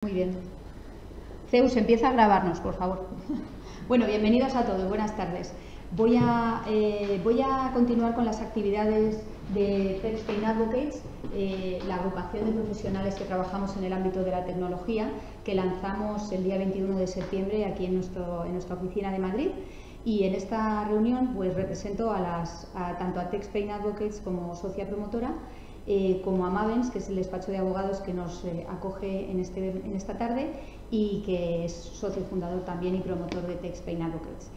Muy bien. Zeus, empieza a grabarnos, por favor. Bueno, bienvenidos a todos, buenas tardes. Voy a continuar con las actividades de TechSpain Advocates, la agrupación de profesionales que trabajamos en el ámbito de la tecnología, que lanzamos el día 21 de septiembre aquí en nuestra oficina de Madrid. Y en esta reunión pues represento tanto a TechSpain Advocates como socia promotora, como a Mavens, que es el despacho de abogados que nos acoge en esta tarde y que es socio fundador también y promotor de TechSpain Advocates.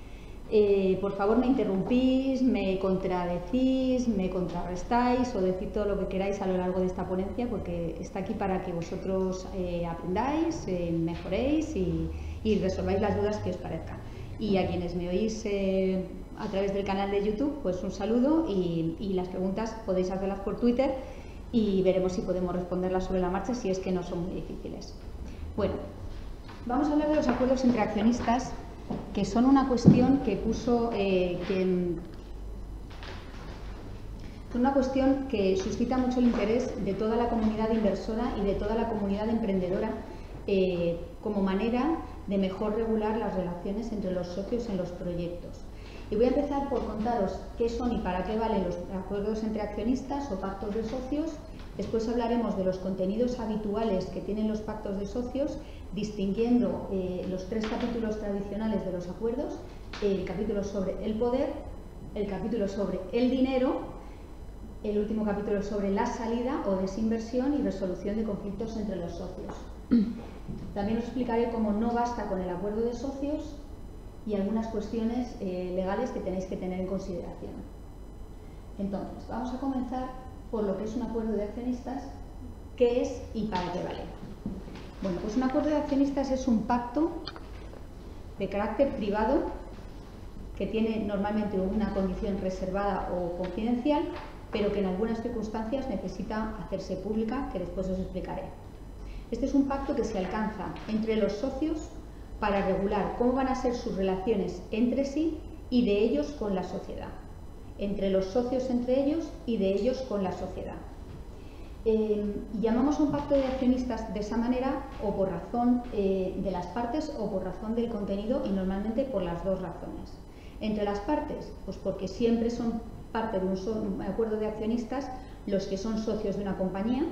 Por favor, me interrumpís, me contradecís, me contrarrestáis o decid todo lo que queráis a lo largo de esta ponencia, porque está aquí para que vosotros aprendáis, mejoréis y resolváis las dudas que os parezcan. Y a quienes me oís a través del canal de YouTube, pues un saludo y las preguntas podéis hacerlas por Twitter y veremos si podemos responderlas sobre la marcha, si es que no son muy difíciles. Bueno, vamos a hablar de los acuerdos entre accionistas, que son una cuestión que suscita mucho el interés de toda la comunidad inversora y de toda la comunidad emprendedora como manera de mejor regular las relaciones entre los socios en los proyectos. Y voy a empezar por contaros qué son y para qué valen los acuerdos entre accionistas o pactos de socios. Después hablaremos de los contenidos habituales que tienen los pactos de socios, distinguiendo los tres capítulos tradicionales de los acuerdos: el capítulo sobre el poder, el capítulo sobre el dinero, el último capítulo sobre la salida o desinversión y resolución de conflictos entre los socios. También os explicaré cómo no basta con el acuerdo de socios y algunas cuestiones legales que tenéis que tener en consideración. Entonces, vamos a comenzar por lo que es un acuerdo de accionistas, qué es y para qué vale. Bueno, pues un acuerdo de accionistas es un pacto de carácter privado que tiene normalmente una condición reservada o confidencial, pero que en algunas circunstancias necesita hacerse pública, que después os explicaré. Este es un pacto que se alcanza entre los socios para regular cómo van a ser sus relaciones entre sí y de ellos con la sociedad, entre los socios entre ellos y de ellos con la sociedad. Llamamos a un pacto de accionistas de esa manera o por razón de las partes o por razón del contenido, y normalmente por las dos razones. Entre las partes, pues porque siempre son parte de un acuerdo de accionistas los que son socios de una compañía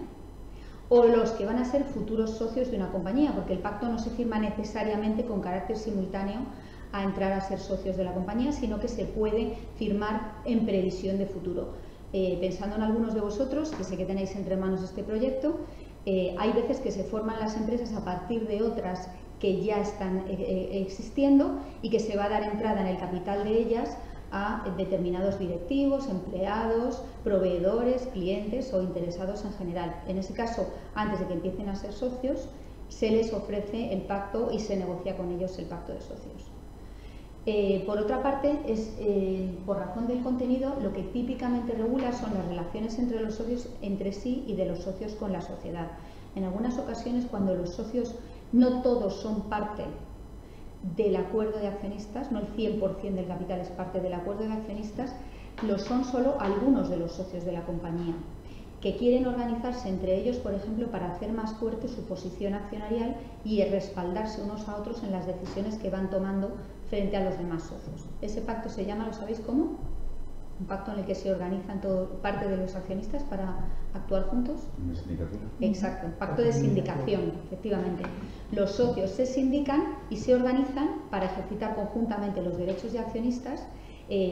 o los que van a ser futuros socios de una compañía, porque el pacto no se firma necesariamente con carácter simultáneo a entrar a ser socios de la compañía, sino que se puede firmar en previsión de futuro. Pensando en algunos de vosotros, que sé que tenéis entre manos este proyecto, hay veces que se forman las empresas a partir de otras que ya están existiendo y que se va a dar entrada en el capital de ellas a determinados directivos, empleados, proveedores, clientes o interesados en general. En ese caso, antes de que empiecen a ser socios, se les ofrece el pacto y se negocia con ellos el pacto de socios. Por otra parte, por razón del contenido, lo que típicamente regula son las relaciones entre los socios entre sí y de los socios con la sociedad. En algunas ocasiones, cuando los socios no todos son parte del acuerdo de accionistas, no el 100% del capital es parte del acuerdo de accionistas, lo son solo algunos de los socios de la compañía, que quieren organizarse entre ellos, por ejemplo, para hacer más fuerte su posición accionarial y respaldarse unos a otros en las decisiones que van tomando frente a los demás socios. Ese pacto se llama, ¿lo sabéis cómo? Un pacto en el que se organizan parte de los accionistas para actuar juntos. ¿Una sindicación? Exacto, pacto de sindicación, efectivamente. Los socios se sindican y se organizan para ejercitar conjuntamente los derechos de accionistas,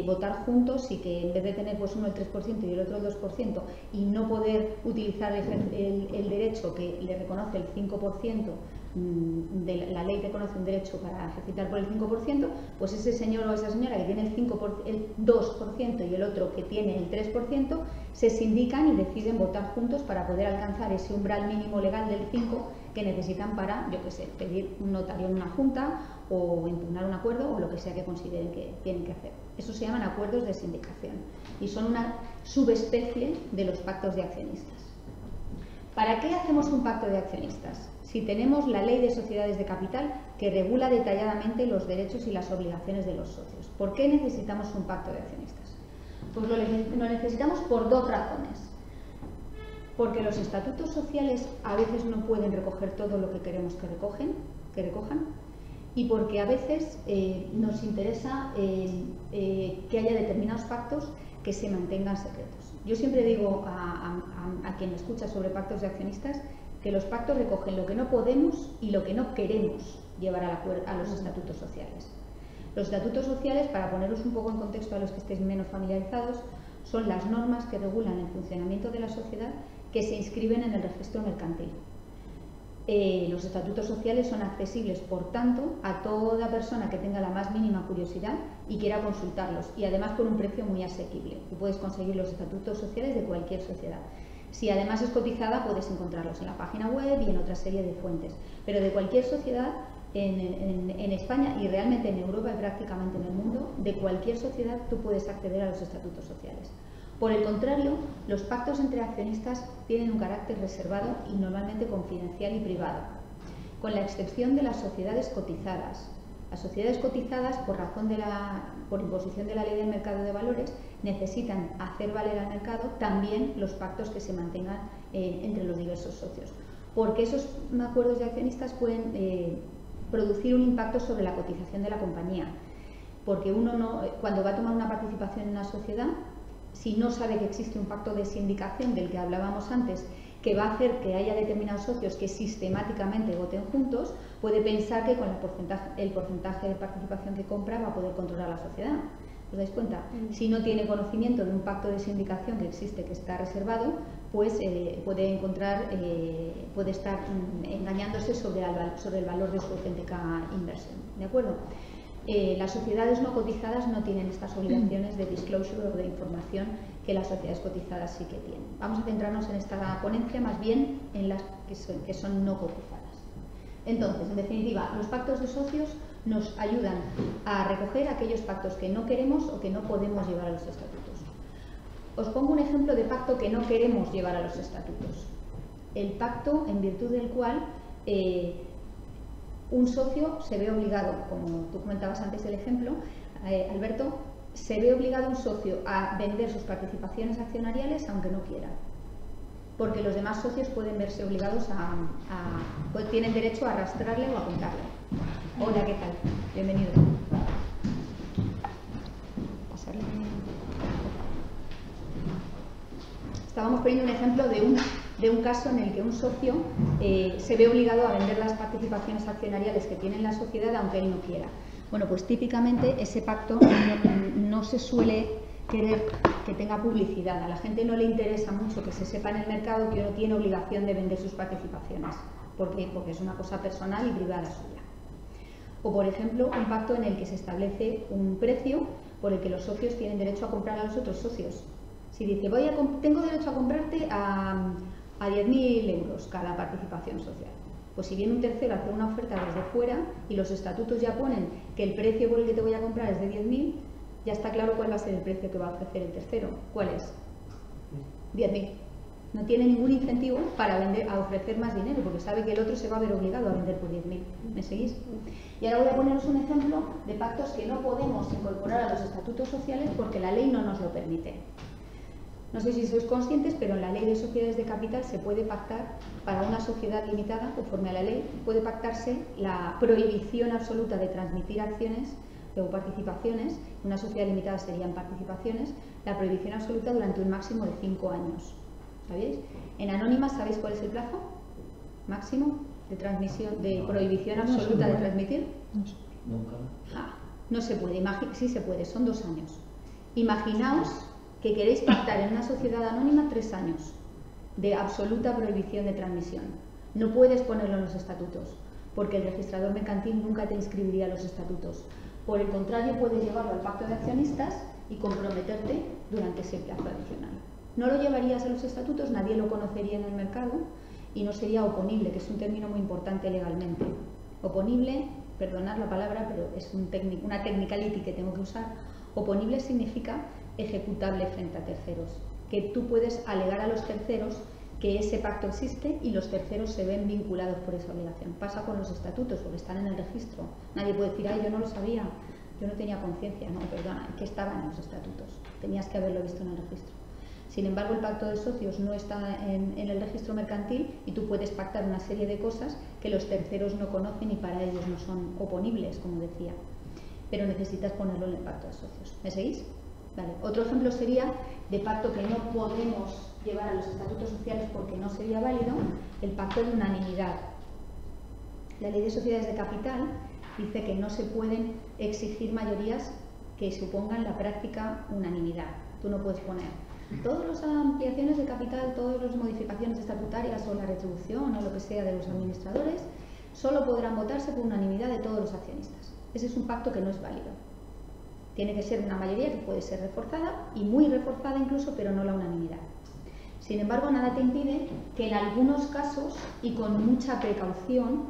votar juntos, y que en vez de tener pues uno el 3% y el otro el 2% y no poder utilizar el derecho que le reconoce el 5%, la ley reconoce un derecho para ejercitar por el 5%, pues ese señor o esa señora que tiene el 2% y el otro que tiene el 3%, se sindican y deciden votar juntos para poder alcanzar ese umbral mínimo legal del 5% que necesitan para, yo qué sé, pedir un notario en una junta o impugnar un acuerdo o lo que sea que consideren que tienen que hacer. Eso se llaman acuerdos de sindicación y son una subespecie de los pactos de accionistas. ¿Para qué hacemos un pacto de accionistas? Si tenemos la Ley de Sociedades de Capital que regula detalladamente los derechos y las obligaciones de los socios. ¿Por qué necesitamos un pacto de accionistas? Pues lo necesitamos por dos razones. Porque los estatutos sociales a veces no pueden recoger todo lo que queremos que recojan, y porque a veces nos interesa que haya determinados pactos que se mantengan secretos. Yo siempre digo a quien me escucha sobre pactos de accionistas que los pactos recogen lo que no podemos y lo que no queremos llevar a los estatutos sociales. Los estatutos sociales, para poneros un poco en contexto a los que estéis menos familiarizados, son las normas que regulan el funcionamiento de la sociedad que se inscriben en el registro mercantil. Los estatutos sociales son accesibles, por tanto, a toda persona que tenga la más mínima curiosidad y quiera consultarlos, y además por un precio muy asequible. Tú puedes conseguir los estatutos sociales de cualquier sociedad. Si además es cotizada, puedes encontrarlos en la página web y en otra serie de fuentes. Pero de cualquier sociedad, en España y realmente en Europa y prácticamente en el mundo, de cualquier sociedad tú puedes acceder a los estatutos sociales. Por el contrario, los pactos entre accionistas tienen un carácter reservado y normalmente confidencial y privado, con la excepción de las sociedades cotizadas. Las sociedades cotizadas, por imposición de la Ley del Mercado de Valores, necesitan hacer valer al mercado también los pactos que se mantengan entre los diversos socios, porque esos acuerdos de accionistas pueden producir un impacto sobre la cotización de la compañía, porque uno cuando va a tomar una participación en una sociedad, si no sabe que existe un pacto de sindicación del que hablábamos antes, que va a hacer que haya determinados socios que sistemáticamente voten juntos, puede pensar que con el porcentaje de participación que compra va a poder controlar la sociedad. ¿Os dais cuenta? Si no tiene conocimiento de un pacto de sindicación que existe, que está reservado, pues puede estar engañándose sobre el valor de su auténtica inversión. ¿De acuerdo? Las sociedades no cotizadas no tienen estas obligaciones de disclosure o de información que las sociedades cotizadas sí que tienen. Vamos a centrarnos en esta ponencia más bien en las que son no cotizadas. Entonces, en definitiva, los pactos de socios nos ayudan a recoger aquellos pactos que no queremos o que no podemos llevar a los estatutos. Os pongo un ejemplo de pacto que no queremos llevar a los estatutos. El pacto en virtud del cual un socio se ve obligado, como tú comentabas antes el ejemplo, Alberto, se ve obligado un socio a vender sus participaciones accionariales aunque no quiera, porque los demás socios pueden verse obligados pues tienen derecho a arrastrarle o a comprarle. Hola, ¿qué tal? Bienvenido. Pasarle. Estábamos poniendo un ejemplo de un caso en el que un socio se ve obligado a vender las participaciones accionariales que tiene en la sociedad aunque él no quiera. Bueno, pues típicamente ese pacto no se suele querer que tenga publicidad. A la gente no le interesa mucho que se sepa en el mercado que uno tiene obligación de vender sus participaciones. ¿Por qué? Porque es una cosa personal y privada suya. O, por ejemplo, un pacto en el que se establece un precio por el que los socios tienen derecho a comprar a los otros socios. Si dice, tengo derecho a comprarte a 10.000 euros cada participación social. Pues si viene un tercero a hacer una oferta desde fuera y los estatutos ya ponen que el precio por el que te voy a comprar es de 10.000, ya está claro cuál va a ser el precio que va a ofrecer el tercero. ¿Cuál es? 10.000. No tiene ningún incentivo a ofrecer más dinero, porque sabe que el otro se va a ver obligado a vender por 10.000. ¿Me seguís? Y ahora voy a poneros un ejemplo de pactos que no podemos incorporar a los estatutos sociales porque la ley no nos lo permite. No sé si sois conscientes, pero en la Ley de Sociedades de Capital se puede pactar para una sociedad limitada, conforme a la ley, puede pactarse la prohibición absoluta de transmitir acciones o participaciones. Una sociedad limitada serían participaciones, la prohibición absoluta durante un máximo de 5 años. ¿Sabéis? En anónimas, ¿sabéis cuál es el plazo máximo de transmisión, de prohibición absoluta de transmitir? No se puede, sí se puede, son 2 años. Imaginaos que queréis pactar en una sociedad anónima 3 años de absoluta prohibición de transmisión. No puedes ponerlo en los estatutos, porque el registrador mercantil nunca te inscribiría los estatutos. Por el contrario, puedes llevarlo al pacto de accionistas y comprometerte durante ese plazo adicional. No lo llevarías a los estatutos, nadie lo conocería en el mercado y no sería oponible, que es un término muy importante legalmente. Oponible, perdonad la palabra, pero es una technicality que tengo que usar. Oponible significa ejecutable frente a terceros, que tú puedes alegar a los terceros que ese pacto existe y los terceros se ven vinculados por esa obligación. Pasa con los estatutos, porque están en el registro. Nadie puede decir, ay, yo no lo sabía, yo no tenía conciencia. No, perdona, es que estaban en los estatutos, tenías que haberlo visto en el registro. Sin embargo, el pacto de socios no está en el registro mercantil y tú puedes pactar una serie de cosas que los terceros no conocen y para ellos no son oponibles, como decía. Pero necesitas ponerlo en el pacto de socios. ¿Me seguís? Vale. Otro ejemplo sería de pacto que no podemos llevar a los estatutos sociales porque no sería válido, el pacto de unanimidad. La ley de sociedades de capital dice que no se pueden exigir mayorías que supongan la práctica unanimidad. Tú no puedes poner todas las ampliaciones de capital, todas las modificaciones estatutarias o la retribución o lo que sea de los administradores, solo podrán votarse por unanimidad de todos los accionistas. Ese es un pacto que no es válido. Tiene que ser una mayoría que puede ser reforzada y muy reforzada incluso, pero no la unanimidad. Sin embargo, nada te impide que en algunos casos y con mucha precaución,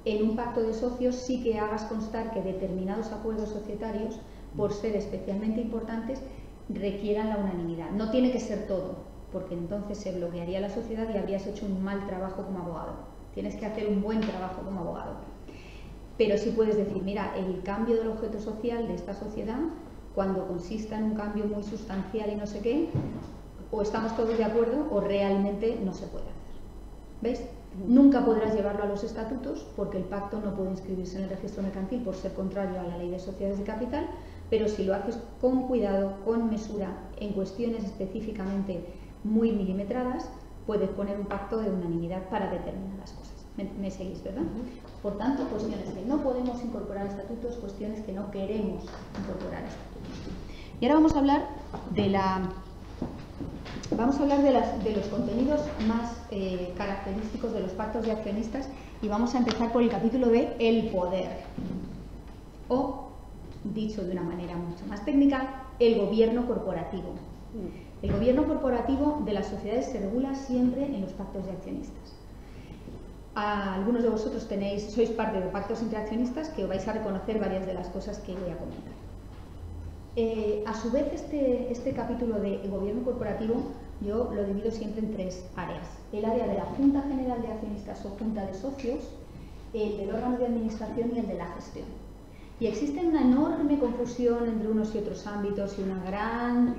en un pacto de socios sí que hagas constar que determinados acuerdos societarios, por ser especialmente importantes, requieran la unanimidad. No tiene que ser todo, porque entonces se bloquearía la sociedad y habrías hecho un mal trabajo como abogado. Tienes que hacer un buen trabajo como abogado. Pero sí puedes decir, mira, el cambio del objeto social de esta sociedad, cuando consista en un cambio muy sustancial y no sé qué, o estamos todos de acuerdo o realmente no se puede hacer. ¿Veis? Nunca podrás llevarlo a los estatutos porque el pacto no puede inscribirse en el registro mercantil por ser contrario a la ley de sociedades de capital, pero si lo haces con cuidado, con mesura, en cuestiones específicamente muy milimetradas, puedes poner un pacto de unanimidad para determinadas cosas. ¿Me seguís, verdad? Por tanto, cuestiones que no podemos incorporar a estatutos, cuestiones que no queremos incorporar a estatutos. Y ahora vamos a hablar de los contenidos más característicos de los pactos de accionistas y vamos a empezar por el capítulo de el poder. O, dicho de una manera mucho más técnica, el gobierno corporativo. El gobierno corporativo de las sociedades se regula siempre en los pactos de accionistas. Algunos de vosotros sois parte de pactos entre accionistas que os vais a reconocer varias de las cosas que voy a comentar. A su vez, este capítulo de gobierno corporativo yo lo divido siempre en tres áreas. El área de la Junta General de Accionistas o Junta de Socios, el del órgano de administración y el de la gestión. Y existe una enorme confusión entre unos y otros ámbitos y una gran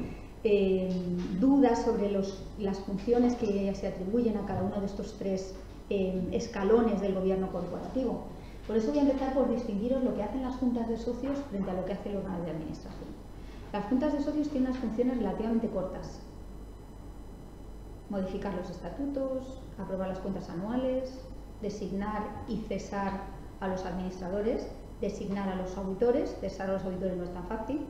duda sobre las funciones que se atribuyen a cada uno de estos tres escalones del gobierno corporativo. Por eso voy a empezar por distinguiros lo que hacen las juntas de socios frente a lo que hace el órgano de administración. Las juntas de socios tienen unas funciones relativamente cortas: modificar los estatutos, aprobar las cuentas anuales, designar y cesar a los administradores, designar a los auditores, cesar a los auditores no es tan fácil,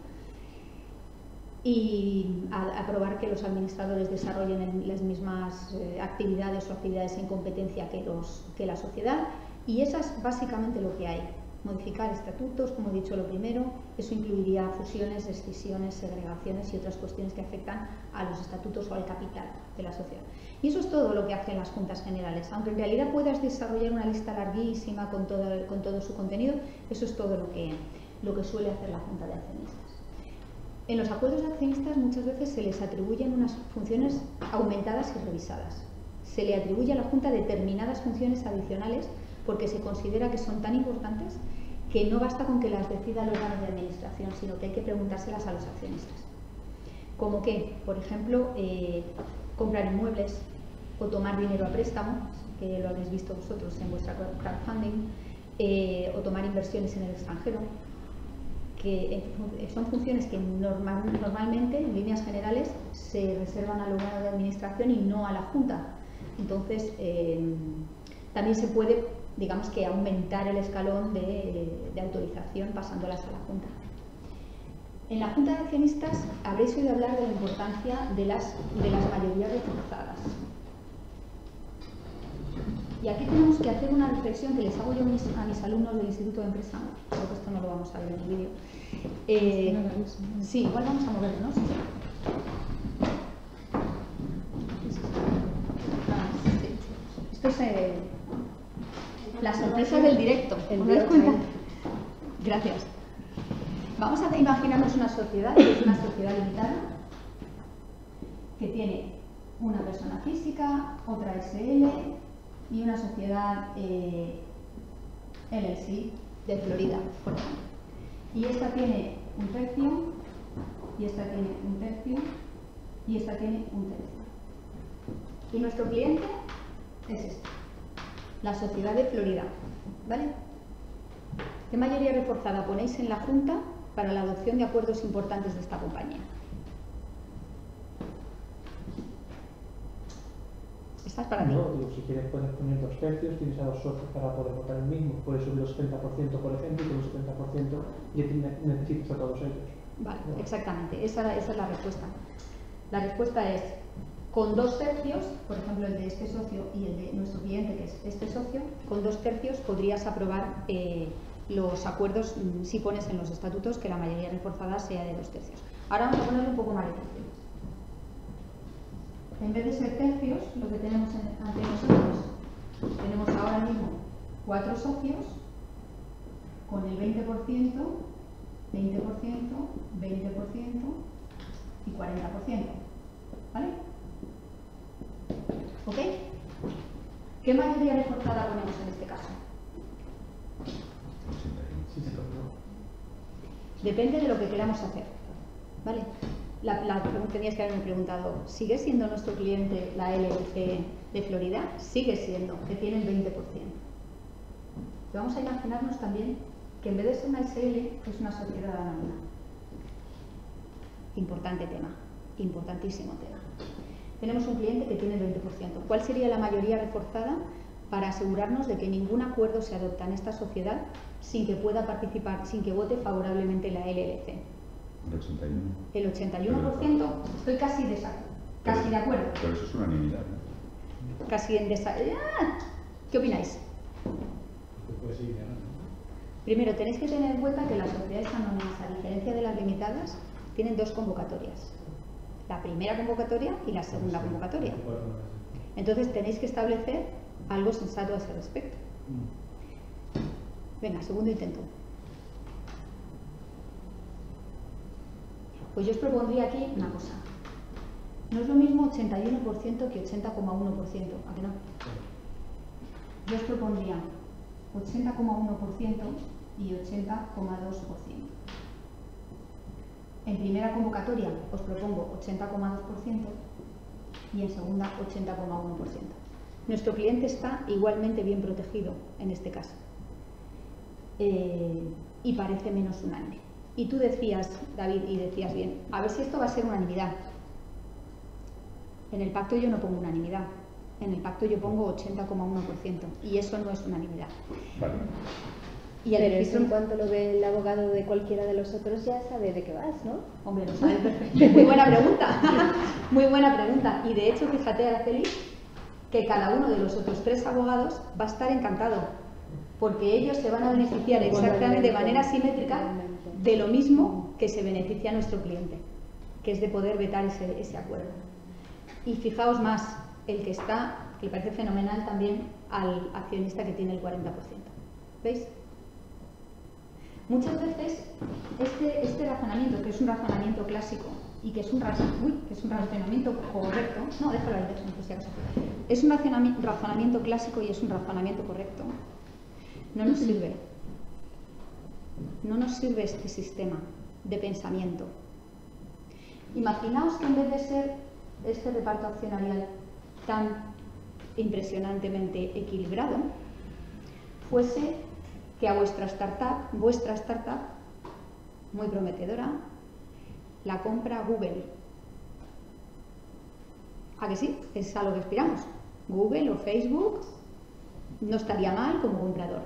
y aprobar que los administradores desarrollen las mismas actividades o actividades en competencia que la sociedad. Y eso es básicamente lo que hay. Modificar estatutos, como he dicho, lo primero. Eso incluiría fusiones, escisiones, segregaciones y otras cuestiones que afectan a los estatutos o al capital de la sociedad. Y eso es todo lo que hacen las juntas generales. Aunque en realidad puedas desarrollar una lista larguísima con todo su contenido, eso es todo lo que suele hacer la junta de accionistas. En los acuerdos de accionistas muchas veces se les atribuyen unas funciones aumentadas y revisadas. Se le atribuye a la junta determinadas funciones adicionales porque se considera que son tan importantes que no basta con que las decida el órgano de administración, sino que hay que preguntárselas a los accionistas. Como que, por ejemplo, comprar inmuebles o tomar dinero a préstamo, que lo habéis visto vosotros en vuestra crowdfunding, o tomar inversiones en el extranjero, que son funciones que normalmente, en líneas generales, se reservan al órgano de administración y no a la junta. Entonces, también se puede, digamos que, aumentar el escalón de autorización pasándolas a la junta. En la junta de accionistas habréis oído hablar de la importancia de las mayorías reforzadas. Y aquí tenemos que hacer una reflexión que les hago yo a mis alumnos del Instituto de Empresa. Creo que esto no lo vamos a ver en el vídeo. Sí, igual vamos a moverlo, ¿no? Sí. Esto es la sorpresa del directo. ¿Os dais cuenta? Gracias. Vamos a imaginarnos una sociedad, que es una sociedad limitada, que tiene una persona física, otra SL y una sociedad LLC de Florida, por ejemplo. Y esta tiene un tercio, y esta tiene un tercio, y esta tiene 1/3. Y nuestro cliente es este, la Sociedad de Florida, ¿vale? ¿Qué mayoría reforzada ponéis en la Junta para la adopción de acuerdos importantes de esta compañía? Esta es para ti. No, digo, si quieres puedes poner 2/3, tienes a 2 socios para poder votar el mismo, puedes subir los 70%, por ejemplo, y con los 70% ya necesitas a todos ellos. Vale, exactamente, esa es la respuesta. La respuesta es, con 2/3, por ejemplo el de este socio y el de nuestro cliente, que es este socio, con 2/3 podrías aprobar los acuerdos si pones en los estatutos que la mayoría reforzada sea de 2/3. Ahora vamos a ponerlo un poco más difícil. En vez de ser tercios, lo que tenemos ante nosotros, tenemos ahora mismo 4 socios con el 20%, 20%, 20% y 40%. ¿Vale? ¿Ok? ¿Qué mayoría reforzada ponemos en este caso? Sí, sí, Depende de lo que queramos hacer. ¿Vale? La pregunta tenías que haberme preguntado, ¿sigue siendo nuestro cliente la LLC de Florida? Sigue siendo, que tiene el 20%. Vamos a imaginarnos también que en vez de ser una SL, es una sociedad anónima. Importante tema, importantísimo tema. Tenemos un cliente que tiene el 20%. ¿Cuál sería la mayoría reforzada para asegurarnos de que ningún acuerdo se adopta en esta sociedad sin que pueda participar, sin que vote favorablemente la LLC? El 81. El 81%, estoy casi de acuerdo. Pero eso es unanimidad, ¿no? Casi en desacuerdo. ¿Qué opináis? Pues sí, ¿no? Primero, tenéis que tener en cuenta que las sociedades anónimas, a diferencia de las limitadas, tienen 2 convocatorias. La primera convocatoria y la segunda convocatoria. Entonces tenéis que establecer algo sensato a ese respecto. Venga, segundo intento. Pues yo os propondría aquí una cosa. No es lo mismo 81% que 80,1%, ¿a que no? Yo os propondría 80,1% y 80,2%. En primera convocatoria os propongo 80,2% y en segunda 80,1%. Nuestro cliente está igualmente bien protegido en este caso y parece menos unánime. Y tú decías, David, y decías bien, a ver si esto va a ser unanimidad. En el pacto yo no pongo unanimidad, en el pacto yo pongo 80,1% y eso no es unanimidad. Vale. Y el Pero eso registro, en cuanto lo ve el abogado de cualquiera de los otros ya sabe de qué vas, ¿no? hombre, lo sabe perfecto. Muy buena pregunta, muy buena pregunta. Y de hecho, fíjate, Araceli, que cada uno de los otros 3 abogados va a estar encantado, porque ellos se van a beneficiar exactamente de manera simétrica de lo mismo que se beneficia a nuestro cliente, que es de poder vetar ese acuerdo. Y fijaos más, el que está, que le parece fenomenal también al accionista que tiene el 40%. ¿Veis? Muchas veces este razonamiento, que es un razonamiento clásico y que es un razonamiento correcto, no, déjalo ahí, por si acaso. Es un razonamiento clásico y es un razonamiento correcto. No nos sirve. No nos sirve este sistema de pensamiento. Imaginaos que en vez de ser este reparto accionarial tan impresionantemente equilibrado, fuese que a vuestra startup, muy prometedora, la compra Google. ¿A que sí? Es a lo que aspiramos. Google o Facebook no estaría mal como comprador.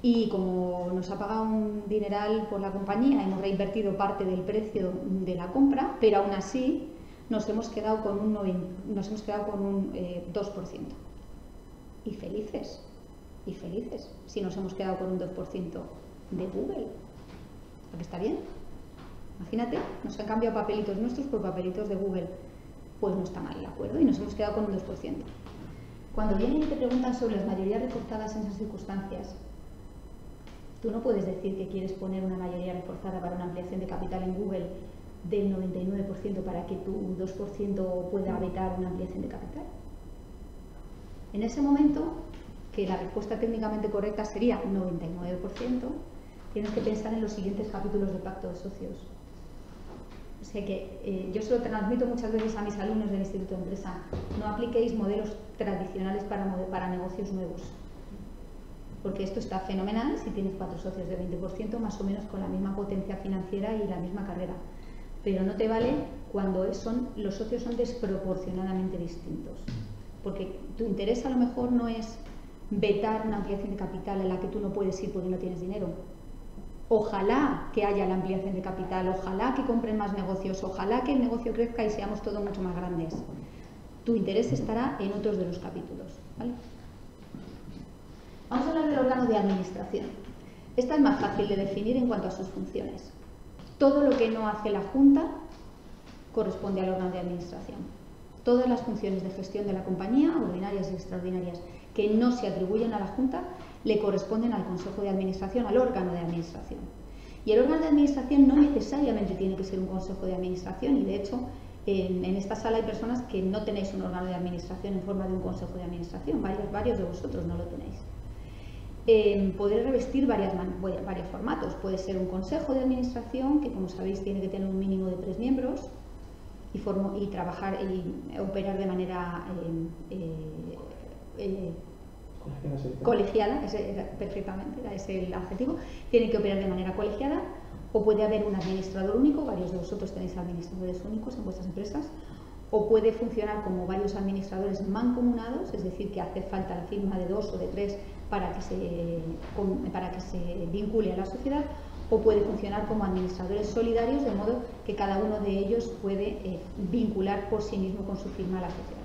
Y como nos ha pagado un dineral por la compañía, hemos reinvertido parte del precio de la compra, pero aún así nos hemos quedado con un 2%. Y felices. Y felices si nos hemos quedado con un 2% de Google. ¿Porque está bien? Imagínate, nos han cambiado papelitos nuestros por papelitos de Google. Pues no está mal el acuerdo y nos hemos quedado con un 2%. Cuando vienen y te preguntan sobre las mayorías reforzadas en esas circunstancias, tú no puedes decir que quieres poner una mayoría reforzada para una ampliación de capital en Google del 99% para que tu 2% pueda vetar una ampliación de capital. En ese momento, que la respuesta técnicamente correcta sería 99%, tienes que pensar en los siguientes capítulos del Pacto de Socios. sea que yo se lo transmito muchas veces a mis alumnos del Instituto de Empresa: no apliquéis modelos tradicionales para negocios nuevos, porque esto está fenomenal si tienes 4 socios de 20%, más o menos con la misma potencia financiera y la misma carrera, pero no te vale cuando los socios son desproporcionadamente distintos, porque tu interés a lo mejor no es vetar una ampliación de capital en la que tú no puedes ir porque no tienes dinero. Ojalá que haya la ampliación de capital, ojalá que compren más negocios, ojalá que el negocio crezca y seamos todos mucho más grandes. Tu interés estará en otros de los capítulos, ¿vale? Vamos a hablar del órgano de administración. Esta es más fácil de definir en cuanto a sus funciones. Todo lo que no hace la Junta corresponde al órgano de administración. Todas las funciones de gestión de la compañía, ordinarias y extraordinarias, que no se atribuyen a la Junta, le corresponden al Consejo de Administración, al órgano de administración. Y el órgano de administración no necesariamente tiene que ser un Consejo de Administración, y de hecho en esta sala hay personas que no tenéis un órgano de administración en forma de un Consejo de Administración, varios de vosotros no lo tenéis. Poder revestir varios formatos. Puede ser un Consejo de Administración, que como sabéis tiene que tener un mínimo de 3 miembros, y trabajar y operar de manera colegiada, perfectamente, ese es el adjetivo. Tiene que operar de manera colegiada, o puede haber un administrador único, varios de vosotros tenéis administradores únicos en vuestras empresas, o puede funcionar como varios administradores mancomunados, es decir, que hace falta la firma de 2 o de 3 para que se vincule a la sociedad, o puede funcionar como administradores solidarios, de modo que cada uno de ellos puede vincular por sí mismo con su firma a la sociedad.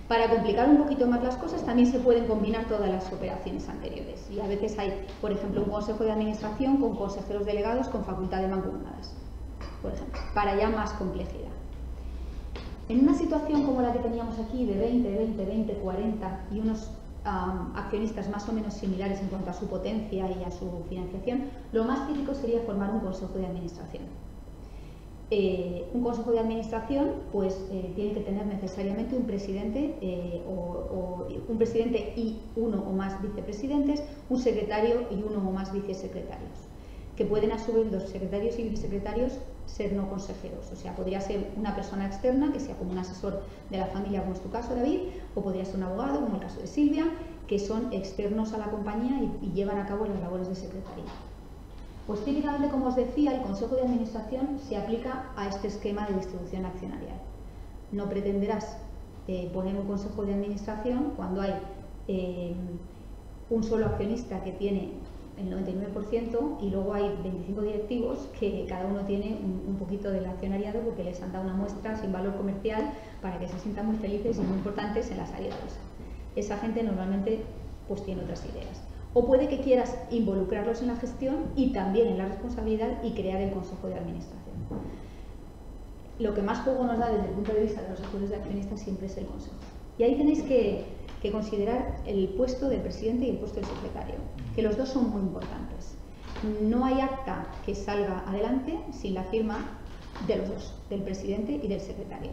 Para complicar un poquito más las cosas, también se pueden combinar todas las operaciones anteriores, y a veces hay, por ejemplo, un consejo de administración con consejeros delegados con facultad de mancomunadas, por ejemplo, para ya más complejidad. En una situación como la que teníamos aquí, de 20, 40 y unos accionistas más o menos similares en cuanto a su potencia y a su financiación, lo más típico sería formar un consejo de administración. Un consejo de administración pues tiene que tener necesariamente un presidente un presidente y uno o más vicepresidentes, un secretario y uno o más vicesecretarios, que pueden a su vez los secretarios y vicesecretarios ser no consejeros. O sea, podría ser una persona externa que sea como un asesor de la familia, como es tu caso, David, o podría ser un abogado, como el caso de Silvia, que son externos a la compañía y llevan a cabo las labores de secretaría. Pues típicamente, como os decía, el Consejo de Administración se aplica a este esquema de distribución accionarial. No pretenderás poner un Consejo de Administración cuando hay un solo accionista que tiene el 99% y luego hay 25 directivos que cada uno tiene un poquito del accionariado porque les han dado una muestra sin valor comercial para que se sientan muy felices y muy importantes en la salida de bolsa. Esa gente normalmente pues tiene otras ideas. O puede que quieras involucrarlos en la gestión y también en la responsabilidad y crear el Consejo de Administración. Lo que más juego nos da desde el punto de vista de los acuerdos de accionistas siempre es el Consejo. Y ahí tenéis que considerar el puesto del presidente y el puesto del secretario, que los dos son muy importantes. No hay acta que salga adelante sin la firma de los dos, del presidente y del secretario.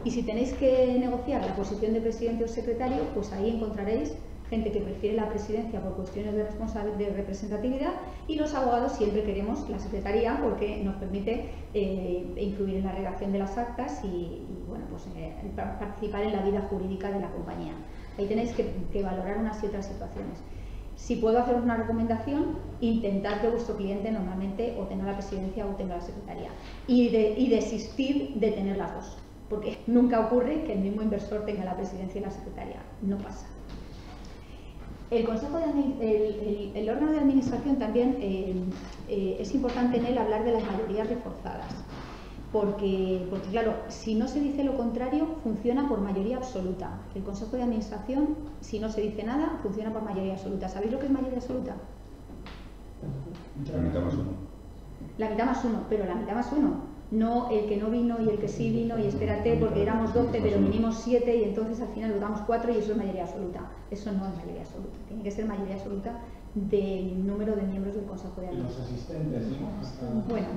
Y si tenéis que negociar la posición de presidente o secretario, pues ahí encontraréis gente que prefiere la presidencia por cuestiones de representatividad, y los abogados siempre queremos la secretaría porque nos permite influir en la redacción de las actas y bueno, pues, participar en la vida jurídica de la compañía. Ahí tenéis que valorar unas y otras situaciones. Si puedo haceros una recomendación, intentad que vuestro cliente normalmente o tenga la presidencia o tenga la secretaría, y desistir de tener las dos, porque nunca ocurre que el mismo inversor tenga la presidencia y la secretaría, no pasa. El órgano de administración también es importante en él hablar de las mayorías reforzadas, porque claro, si no se dice lo contrario, funciona por mayoría absoluta. El Consejo de Administración, si no se dice nada, funciona por mayoría absoluta. ¿Sabéis lo que es mayoría absoluta? La mitad más uno. La mitad más uno, pero la mitad más uno. No el que no vino y el que sí vino, y espérate porque éramos 12 pero vinimos 7 y entonces al final votamos 4 y eso es mayoría absoluta. Eso no es mayoría absoluta, tiene que ser mayoría absoluta del número de miembros del Consejo de Administración. Los asistentes, ¿no? Bueno,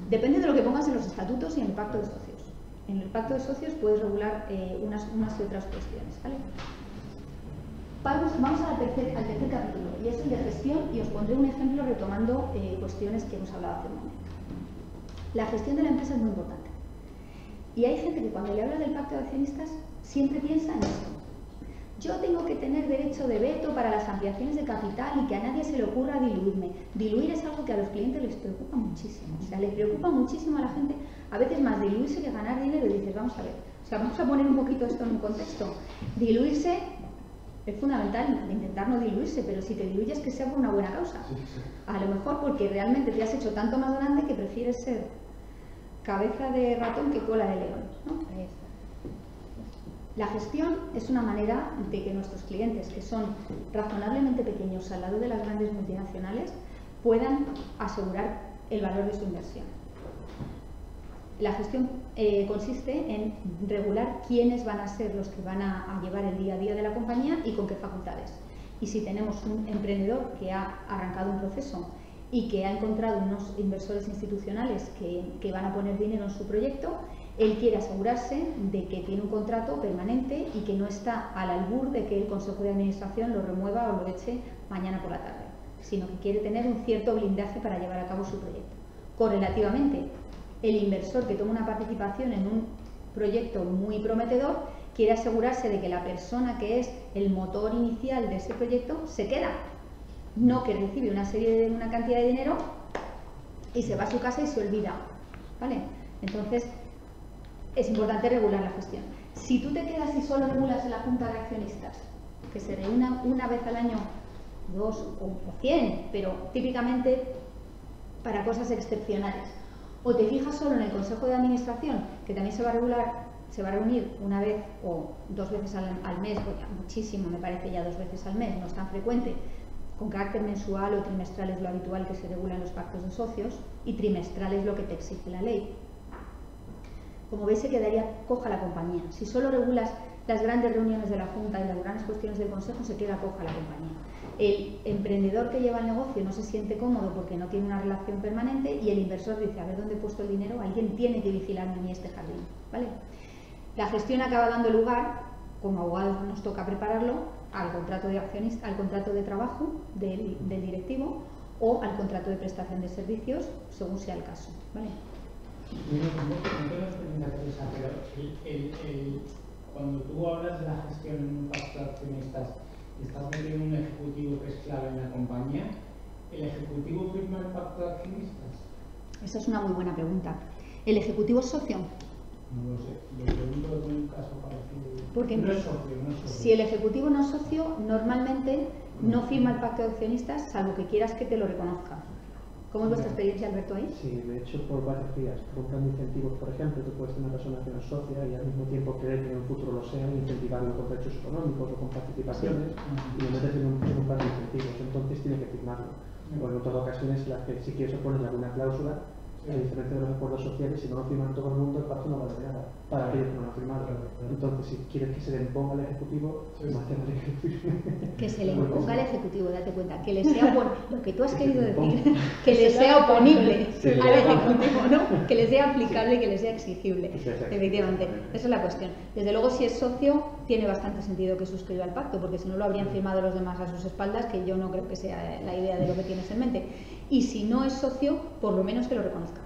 depende de lo que pongas en los estatutos y en el pacto de socios. En el pacto de socios puedes regular unas y otras cuestiones, ¿vale? Vamos al tercer capítulo, y es el de gestión, y os pondré un ejemplo retomando cuestiones que hemos hablado hace un momento. La gestión de la empresa es muy importante. Y hay gente que cuando le habla del pacto de accionistas siempre piensa en esto. Yo tengo que tener derecho de veto para las ampliaciones de capital y que a nadie se le ocurra diluirme. Diluir es algo que a los clientes les preocupa muchísimo. O sea, les preocupa muchísimo a la gente, a veces más diluirse que ganar dinero. Y dices, vamos a ver, o sea, vamos a poner un poquito esto en un contexto. Diluirse es fundamental, intentar no diluirse, pero si te diluyes que sea por una buena causa. A lo mejor porque realmente te has hecho tanto más grande que prefieres ser cabeza de ratón que cola de león, ¿no? Ahí está. La gestión es una manera de que nuestros clientes, que son razonablemente pequeños al lado de las grandes multinacionales, puedan asegurar el valor de su inversión. La gestión consiste en regular quiénes van a ser los que van a llevar el día a día de la compañía y con qué facultades. Y si tenemos un emprendedor que ha arrancado un proceso y que ha encontrado unos inversores institucionales que van a poner dinero en su proyecto, él quiere asegurarse de que tiene un contrato permanente y que no está al albur de que el Consejo de Administración lo remueva o lo eche mañana por la tarde, sino que quiere tener un cierto blindaje para llevar a cabo su proyecto. Correlativamente, el inversor que toma una participación en un proyecto muy prometedor quiere asegurarse de que la persona que es el motor inicial de ese proyecto se queda, no que recibe una cantidad de dinero y se va a su casa y se olvida, ¿vale? Entonces, es importante regular la gestión. Si tú te quedas y solo regulas en la Junta de Accionistas, que se reúna una vez al año, 2 o 100, pero típicamente para cosas excepcionales, o te fijas solo en el Consejo de Administración, que también se va a reunir una vez o 2 veces al mes, pues ya muchísimo, me parece ya 2 veces al mes, no es tan frecuente, con carácter mensual o trimestral es lo habitual que se regula en los pactos de socios, y trimestral es lo que te exige la ley. Como veis, se quedaría coja la compañía. Si solo regulas las grandes reuniones de la Junta y las grandes cuestiones del Consejo, se queda coja la compañía. El emprendedor que lleva el negocio no se siente cómodo porque no tiene una relación permanente y el inversor dice, a ver dónde he puesto el dinero, alguien tiene que vigilarme a mí este jardín, ¿vale? La gestión acaba dando lugar, como abogados nos toca prepararlo, al contrato de accionista, al contrato de trabajo del directivo o al contrato de prestación de servicios, según sea el caso, ¿vale? Cuando tú hablas de la gestión en un pacto de accionistas, estás metiendo un ejecutivo que es clave en la compañía, ¿el ejecutivo firma el pacto de accionistas? Esa es una muy buena pregunta. ¿El ejecutivo es socio? No lo sé, lo pregunto en un caso parecido. Porque no es socio, no es socio. Si el ejecutivo no es socio, normalmente no firma el pacto de accionistas, salvo que quieras que te lo reconozca. ¿Cómo es vuestra experiencia, Alberto, ahí? Sí, de hecho, por varias vías. Por un plan de incentivos, por ejemplo, tú puedes tener una persona que no es socia y al mismo tiempo querer que en un futuro lo sea, incentivarlo con derechos económicos o con participaciones, y lo metes en un plan de incentivos. Entonces tiene que firmarlo. O en otras ocasiones, en las que si quieres oponerle alguna cláusula, a diferencia de los acuerdos sociales, si no lo firman todo el mundo, el pacto no vale de nada para aquellos que no lo han firmado. Entonces, si quieres que se le imponga al Ejecutivo, más que vale que lo firme. Que se le imponga al Ejecutivo, date cuenta, que le sea lo que tú has querido decir, que le sea oponible al Ejecutivo, ¿no? Que le sea aplicable y que le sea exigible. Efectivamente, esa es la cuestión. Desde luego, si es socio, tiene bastante sentido que suscriba el pacto, porque si no lo habrían firmado los demás a sus espaldas, que yo no creo que sea la idea de lo que tienes en mente. Y si no es socio, por lo menos que lo reconozca.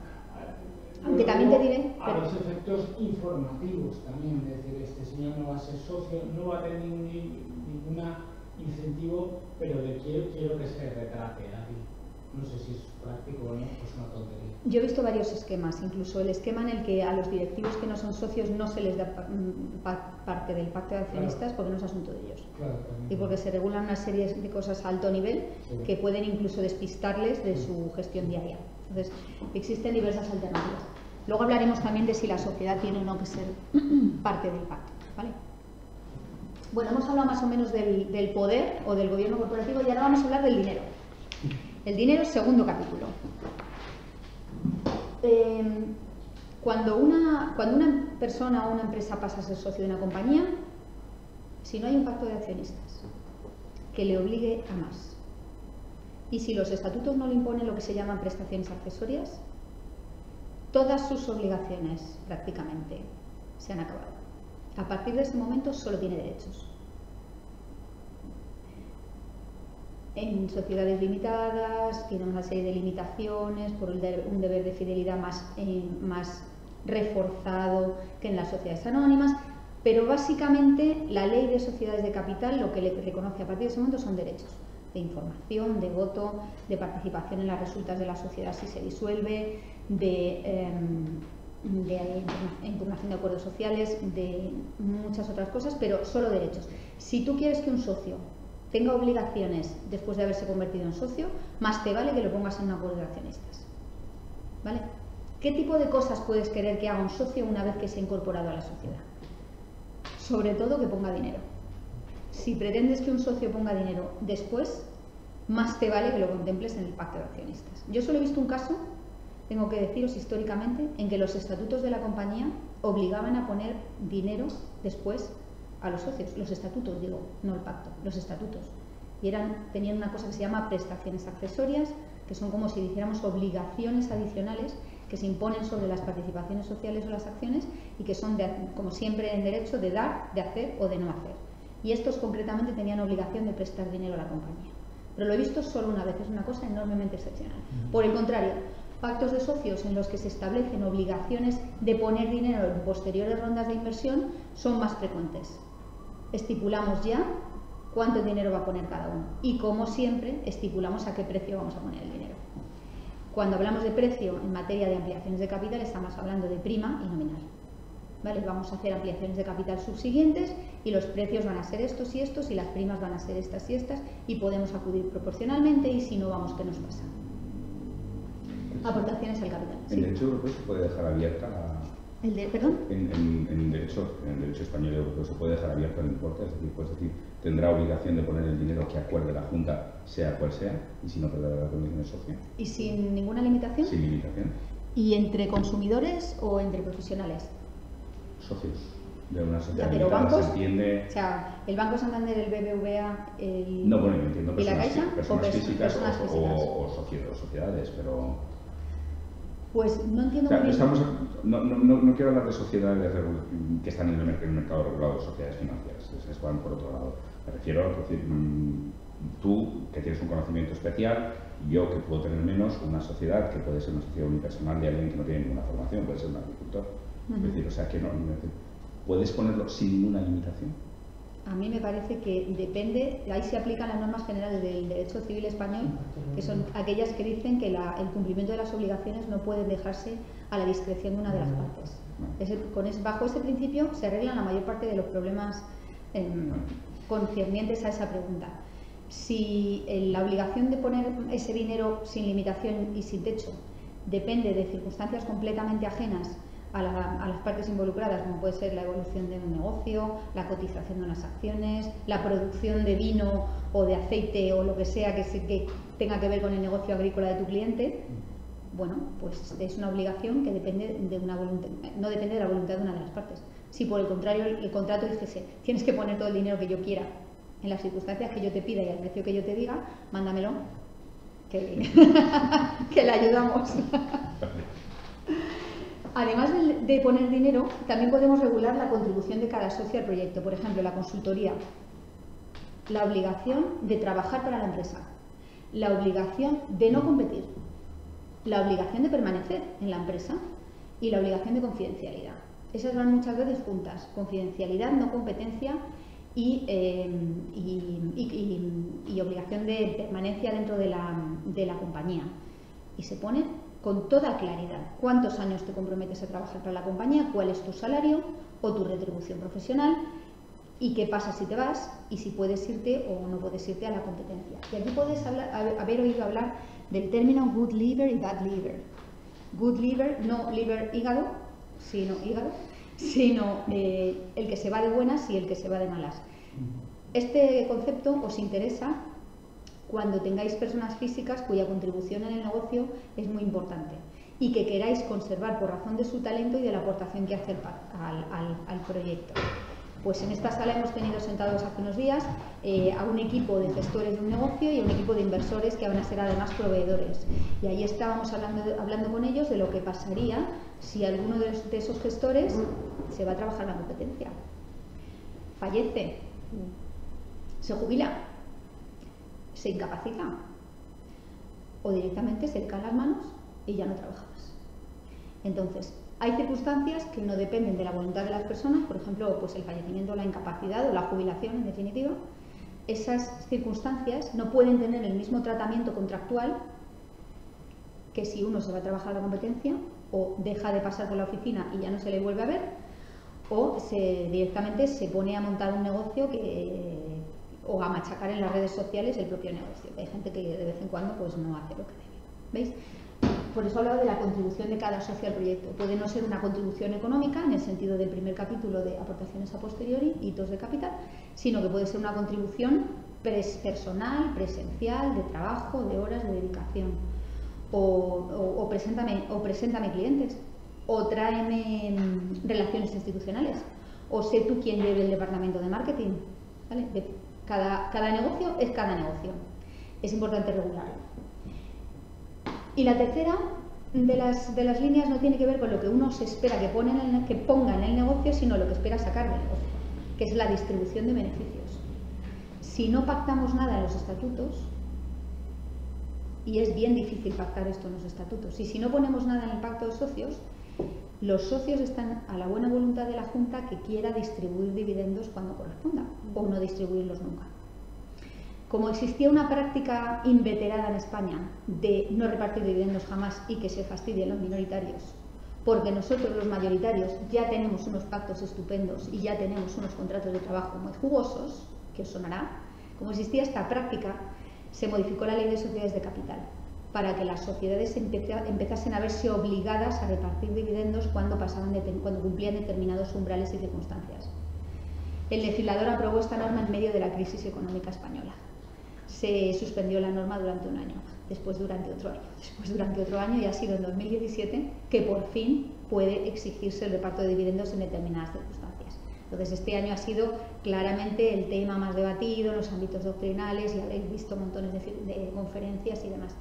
Aunque también te diré... A los efectos informativos también, es decir, este señor no va a ser socio, no va a tener ningún incentivo, pero le quiero que se retrate aquí. No sé si es práctico o no, pues una tontería. Yo he visto varios esquemas, incluso el esquema en el que a los directivos que no son socios no se les da parte del pacto de accionistas porque no es asunto de ellos. Claro, y porque se regulan una serie de cosas a alto nivel que pueden incluso despistarles de su gestión diaria. Entonces, existen diversas alternativas. Luego hablaremos también de si la sociedad tiene o no que ser parte del pacto, ¿vale? Bueno, hemos hablado más o menos del poder o del gobierno corporativo y ahora vamos a hablar del dinero. El dinero es segundo capítulo. Cuando una persona o una empresa pasa a ser socio de una compañía, si no hay un pacto de accionistas que le obligue a más, y si los estatutos no le imponen lo que se llaman prestaciones accesorias, todas sus obligaciones prácticamente se han acabado. A partir de ese momento solo tiene derechos. En sociedades limitadas tiene una serie de limitaciones por un deber de fidelidad más reforzado que en las sociedades anónimas, pero básicamente la ley de sociedades de capital lo que le reconoce a partir de ese momento son derechos de información, de voto, de participación en las resultas de la sociedad si se disuelve, de impugnación de acuerdos sociales, de muchas otras cosas, pero solo derechos. Si tú quieres que un socio tenga obligaciones después de haberse convertido en socio, más te vale que lo pongas en un acuerdo de accionistas. ¿Vale? ¿Qué tipo de cosas puedes querer que haga un socio una vez que se ha incorporado a la sociedad? Sobre todo que ponga dinero. Si pretendes que un socio ponga dinero después, más te vale que lo contemples en el pacto de accionistas. Yo solo he visto un caso, tengo que deciros históricamente, en que los estatutos de la compañía obligaban a poner dinero después a los socios. Los estatutos, digo, no el pacto, los estatutos. Y tenían una cosa que se llama prestaciones accesorias, que son como si dijéramos obligaciones adicionales que se imponen sobre las participaciones sociales o las acciones y que son, como siempre en derecho, de dar, de hacer o de no hacer. Y estos concretamente tenían obligación de prestar dinero a la compañía. Pero lo he visto solo una vez, es una cosa enormemente excepcional. Por el contrario, pactos de socios en los que se establecen obligaciones de poner dinero en posteriores rondas de inversión son más frecuentes. Estipulamos ya cuánto dinero va a poner cada uno y, como siempre, estipulamos a qué precio vamos a poner el dinero. Cuando hablamos de precio en materia de ampliaciones de capital estamos hablando de prima y nominal. ¿Vale? Vamos a hacer ampliaciones de capital subsiguientes y los precios van a ser estos y estos y las primas van a ser estas y estas y podemos acudir proporcionalmente y si no, vamos, ¿qué nos pasa? Aportaciones al capital. ¿En derecho europeo se puede dejar abierta ¿Perdón? En derecho español y europeo se puede dejar abierto el importe? Es decir, pues decir, tendrá obligación de poner el dinero que acuerde la Junta, sea cual sea, y si no perderá la condición de socio. ¿Y sin ninguna limitación? Sin limitación. ¿Y entre consumidores o entre profesionales? Socios de una sociedad. Pero bancos, se entiende... o sea, el Banco Santander, el BBVA, No, bueno, yo entiendo ¿y la Caixa? personas físicas personas físicas. O sociedades, pero... Pues no entiendo O sea, muy bien. no quiero hablar de sociedades que están en el mercado regulado, sociedades financieras, esas van por otro lado. Me refiero a decir, tú que tienes un conocimiento especial, yo que puedo tener menos, una sociedad que puede ser una sociedad unipersonal de alguien que no tiene ninguna formación, puede ser un agricultor. Es decir, o sea, que no, puedes ponerlo sin ninguna limitación. A mí me parece que depende, ahí se aplican las normas generales del derecho civil español, que son aquellas que dicen que el cumplimiento de las obligaciones no puede dejarse a la discreción de una de las partes. Bajo ese principio se arreglan la mayor parte de los problemas concernientes a esa pregunta. Si la obligación de poner ese dinero sin limitación y sin techo depende de circunstancias completamente ajenas a las partes involucradas, como puede ser la evolución de un negocio, la cotización de unas acciones, la producción de vino o de aceite o lo que sea que tenga que ver con el negocio agrícola de tu cliente, bueno, pues es una obligación que depende de una voluntad, no depende de la voluntad de una de las partes. Si por el contrario el contrato dijese, tienes que poner todo el dinero que yo quiera en las circunstancias que yo te pida y al precio que yo te diga, mándamelo, que le ayudamos. Además de poner dinero, también podemos regular la contribución de cada socio al proyecto. Por ejemplo, la consultoría, la obligación de trabajar para la empresa, la obligación de no competir, la obligación de permanecer en la empresa y la obligación de confidencialidad. Esas van muchas veces juntas, confidencialidad, no competencia y obligación de permanencia dentro de la compañía. Y se pone con toda claridad cuántos años te comprometes a trabajar para la compañía, cuál es tu salario o tu retribución profesional y qué pasa si te vas y si puedes irte o no puedes irte a la competencia. Y aquí puedes haber oído hablar del término good liver y bad liver. Good liver, no liver hígado, sino el que se va de buenas y el que se va de malas. Este concepto os interesa cuando tengáis personas físicas cuya contribución en el negocio es muy importante y que queráis conservar por razón de su talento y de la aportación que hace al proyecto. Pues en esta sala hemos tenido sentados hace unos días a un equipo de gestores de un negocio y a un equipo de inversores que van a ser además proveedores. Y ahí estábamos hablando con ellos de lo que pasaría si alguno de esos gestores se va a trabajar en la competencia, fallece, se jubila, se incapacita o directamente se le caen las manos y ya no trabaja más. Entonces, Hay circunstancias que no dependen de la voluntad de las personas, por ejemplo, pues el fallecimiento, la incapacidad o la jubilación, en definitiva. Esas circunstancias no pueden tener el mismo tratamiento contractual que si uno se va a trabajar a la competencia o deja de pasar por la oficina y ya no se le vuelve a ver, o directamente se pone a montar un negocio o a machacar en las redes sociales el propio negocio. Hay gente que de vez en cuando pues no hace lo que debe. ¿Veis? Por eso hablaba de la contribución de cada socio al proyecto. Puede no ser una contribución económica en el sentido del primer capítulo de aportaciones a posteriori, hitos de capital, sino que puede ser una contribución personal, presencial, de trabajo, de horas, de dedicación. O preséntame clientes, o tráeme relaciones institucionales, o sé tú quien lleve el departamento de marketing. ¿Vale? Cada negocio es cada negocio. Es importante regularlo. Y la tercera de las líneas no tiene que ver con lo que uno se espera que ponga en el negocio, sino lo que espera sacar del negocio, que es la distribución de beneficios. Si no pactamos nada en los estatutos, y es bien difícil pactar esto en los estatutos, y si no ponemos nada en el pacto de socios, los socios están a la buena voluntad de la Junta que quiera distribuir dividendos cuando corresponda, o no distribuirlos nunca. Como existía una práctica inveterada en España de no repartir dividendos jamás y que se fastidien los minoritarios, porque nosotros los mayoritarios ya tenemos unos pactos estupendos y ya tenemos unos contratos de trabajo muy jugosos, que os sonará, como existía esta práctica, se modificó la Ley de Sociedades de Capital para que las sociedades empezasen a verse obligadas a repartir dividendos cuando cumplían determinados umbrales y circunstancias. El legislador aprobó esta norma en medio de la crisis económica española. Se suspendió la norma durante un año, después durante otro año y ha sido en 2017 que por fin puede exigirse el reparto de dividendos en determinadas circunstancias. Entonces este año ha sido claramente el tema más debatido en los ámbitos doctrinales y habéis visto montones de conferencias y demás.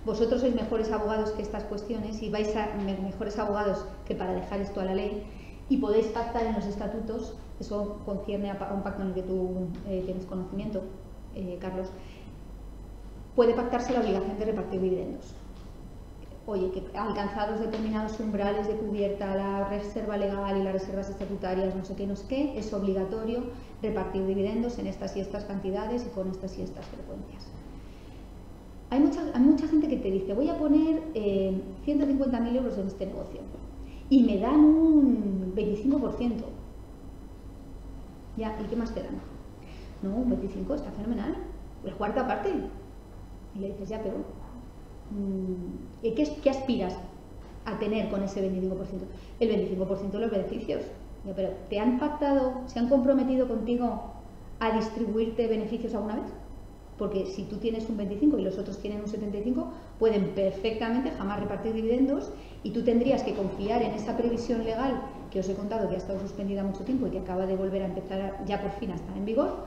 Vosotros sois mejores abogados que estas cuestiones y vais a mejores abogados que para dejar esto a la ley y podéis pactar en los estatutos, eso concierne a un pacto en el que tú tienes conocimiento, Carlos. Puede pactarse la obligación de repartir dividendos. Oye, que alcanzados determinados umbrales de cubierta, la reserva legal y las reservas estatutarias, no sé qué, es obligatorio repartir dividendos en estas y estas cantidades y con estas y estas frecuencias. Hay mucha gente que te dice, voy a poner 150.000 euros en este negocio y me dan un 25%. Ya, ¿y qué más te dan? No, un 25%, está fenomenal. La cuarta parte. Y le dices, ya, pero ¿qué aspiras a tener con ese 25%? El 25% de los beneficios. Ya, pero ¿te han pactado, se han comprometido contigo a distribuirte beneficios alguna vez? Porque si tú tienes un 25 y los otros tienen un 75, pueden perfectamente jamás repartir dividendos y tú tendrías que confiar en esa previsión legal que os he contado que ha estado suspendida mucho tiempo y que acaba de volver a empezar ya por fin a estar en vigor.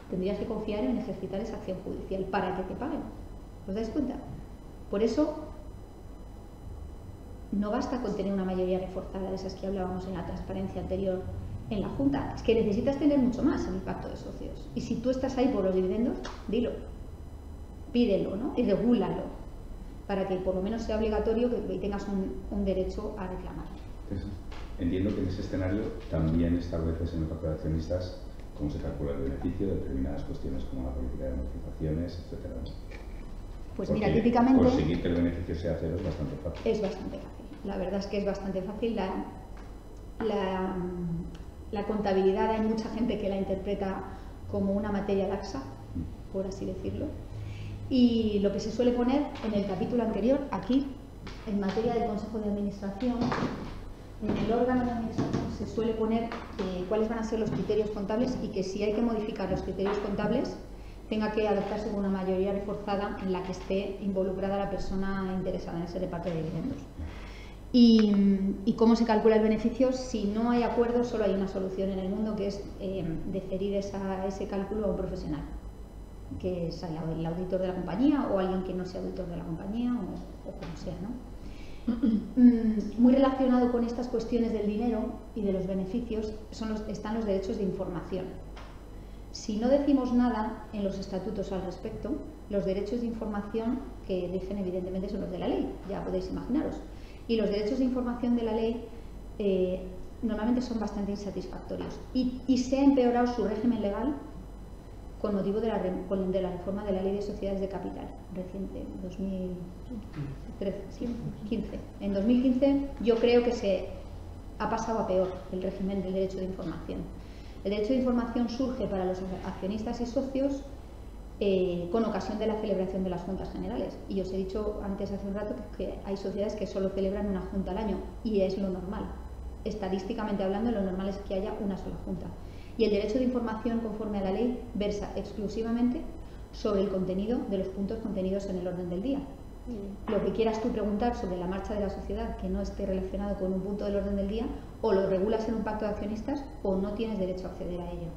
Tendrías que confiar en ejercitar esa acción judicial para que te paguen. ¿Os dais cuenta? Por eso no basta con tener una mayoría reforzada de esas que hablábamos en la transparencia anterior en la Junta. Es que necesitas tener mucho más en el pacto de socios. Y si tú estás ahí por los dividendos, dilo, pídelo, ¿no? Y regúlalo para que por lo menos sea obligatorio y tengas un derecho a reclamar. Entonces, entiendo que en ese escenario también estableces en el pacto de accionistas cómo se calcula el beneficio de determinadas cuestiones como la política de amortizaciones, etcétera. Pues porque mira, típicamente conseguir que el beneficio sea cero es bastante fácil. Es bastante fácil. La verdad es que es bastante fácil. La contabilidad hay mucha gente que la interpreta como una materia laxa, por así decirlo. Y lo que se suele poner en el capítulo anterior, aquí, en materia del Consejo de Administración, en el órgano de administración se suele poner cuáles van a ser los criterios contables y que si hay que modificar los criterios contables tenga que adoptarse con una mayoría reforzada en la que esté involucrada la persona interesada en ese reparto de dividendos. ¿Y cómo se calcula el beneficio? Si no hay acuerdo, solo hay una solución en el mundo, que es deferir ese cálculo a un profesional, que es el auditor de la compañía o alguien que no sea auditor de la compañía o como sea, ¿no? Muy relacionado con estas cuestiones del dinero y de los beneficios están los derechos de información. Si no decimos nada en los estatutos al respecto, los derechos de información que dicen evidentemente son los de la ley, ya podéis imaginaros. Y los derechos de información de la ley normalmente son bastante insatisfactorios y se ha empeorado su régimen legal con motivo de la reforma de la Ley de Sociedades de Capital reciente, 2015. En 2015 yo creo que se ha pasado a peor el régimen del derecho de información. El derecho de información surge para los accionistas y socios con ocasión de la celebración de las juntas generales. Y os he dicho antes, hace un rato, que hay sociedades que solo celebran una junta al año y es lo normal. Estadísticamente hablando, lo normal es que haya una sola junta. Y el derecho de información, conforme a la ley, versa exclusivamente sobre el contenido de los puntos contenidos en el orden del día. Lo que quieras tú preguntar sobre la marcha de la sociedad que no esté relacionado con un punto del orden del día, o lo regulas en un pacto de accionistas o no tienes derecho a acceder a ello.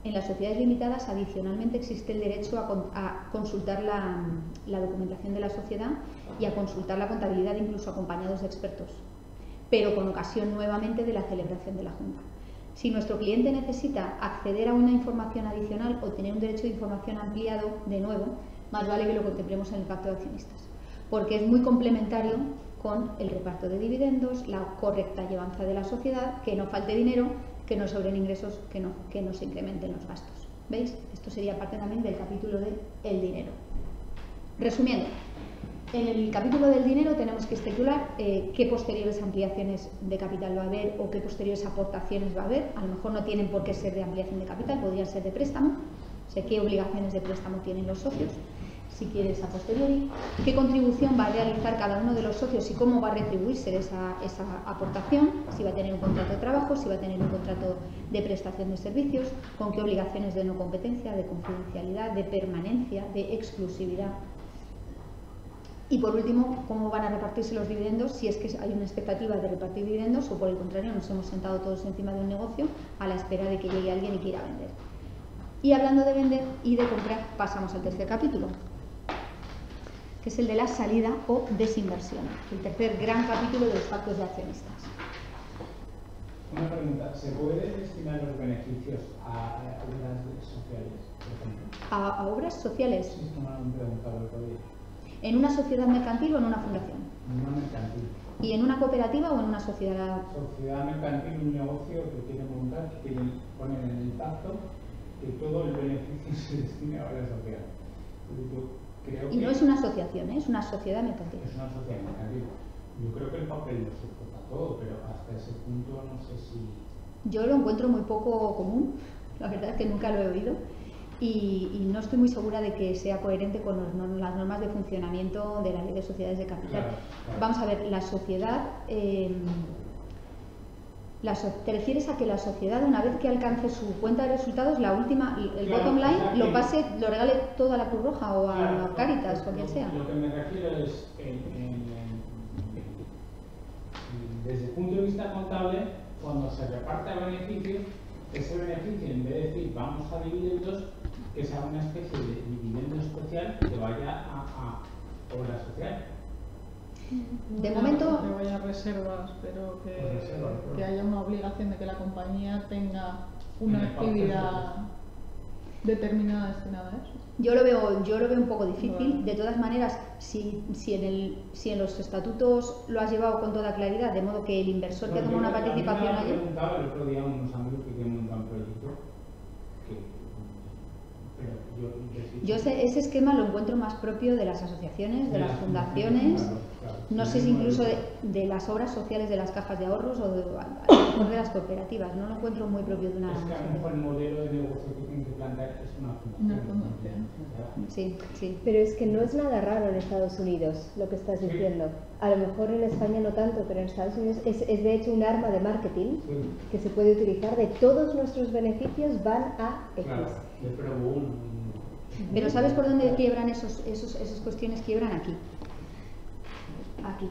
En las sociedades limitadas, adicionalmente, existe el derecho a consultar la documentación de la sociedad y a consultar la contabilidad, incluso acompañados de expertos, pero con ocasión nuevamente de la celebración de la junta. Si nuestro cliente necesita acceder a una información adicional o tener un derecho de información ampliado, de nuevo, más vale que lo contemplemos en el pacto de accionistas, porque es muy complementario con el reparto de dividendos, la correcta llevanza de la sociedad, que no falte dinero, que no sobren ingresos, que no se incrementen los gastos. ¿Veis? Esto sería parte también del capítulo de el dinero. Resumiendo, en el capítulo del dinero tenemos que especular qué posteriores ampliaciones de capital va a haber o qué posteriores aportaciones va a haber. A lo mejor no tienen por qué ser de ampliación de capital, podrían ser de préstamo. O sea, qué obligaciones de préstamo tienen los socios, si quieres a posteriori, qué contribución va a realizar cada uno de los socios y cómo va a retribuirse esa aportación, si va a tener un contrato de trabajo, si va a tener un contrato de prestación de servicios, con qué obligaciones de no competencia, de confidencialidad, de permanencia, de exclusividad. Y por último, cómo van a repartirse los dividendos, si es que hay una expectativa de repartir dividendos o por el contrario nos hemos sentado todos encima de un negocio a la espera de que llegue alguien y quiera vender. Y hablando de vender y de comprar, pasamos al tercer capítulo, que es el de la salida o desinversión, el tercer gran capítulo de los pactos de accionistas. Una pregunta, ¿se puede destinar los beneficios a obras sociales, por ejemplo? ¿A obras sociales? Sí, como me han preguntado el otro día. ¿En una sociedad mercantil o en una fundación? En una mercantil. ¿Y en una cooperativa o en una sociedad? Sociedad mercantil, un negocio que quiere montar, que quieren poner en el pacto que todo el beneficio se destine a obras sociales. Y no es una asociación, es una sociedad mercantil. Es una sociedad mercantil. Yo creo que el papel lo soporta todo, pero hasta ese punto no sé si... Yo lo encuentro muy poco común, la verdad es que nunca lo he oído, y no estoy muy segura de que sea coherente con las normas de funcionamiento de la Ley de Sociedades de Capital. Claro. Vamos a ver, la sociedad... ¿te refieres a que la sociedad, una vez que alcance su cuenta de resultados, la última, el bottom line, lo pase, lo regale todo a la Cruz Roja o a Cáritas o a quien sea? Lo que me refiero es, desde el punto de vista contable, cuando se reparte beneficios, ese beneficio, en vez de decir vamos a dividendos, que sea una especie de dividendo especial que vaya a obra social. De momento que vaya a reservas, pero que haya una obligación de que la compañía tenga una actividad determinada destinada a eso. yo lo veo un poco difícil. De todas maneras, si en los estatutos lo has llevado con toda claridad, de modo que el inversor que toma una participación allí... Me preguntaba el otro día a unos amigos que quieren montar un proyecto yo sé, ese esquema lo encuentro más propio de las asociaciones, de las fundaciones, no sé si incluso de las obras sociales de las cajas de ahorros o de las cooperativas. No lo encuentro muy propio de una asociación. Es que a lo mejor el modelo de negocio que tienen que plantear es una fundación. Sí, sí. Pero es que no es nada raro en Estados Unidos lo que estás diciendo. A lo mejor en España no tanto, pero en Estados Unidos es de hecho un arma de marketing que se puede utilizar de todos nuestros beneficios van a X. Claro, de Pro Bono. Pero ¿sabes por dónde quiebran esas cuestiones? Quiebran aquí. Aquí.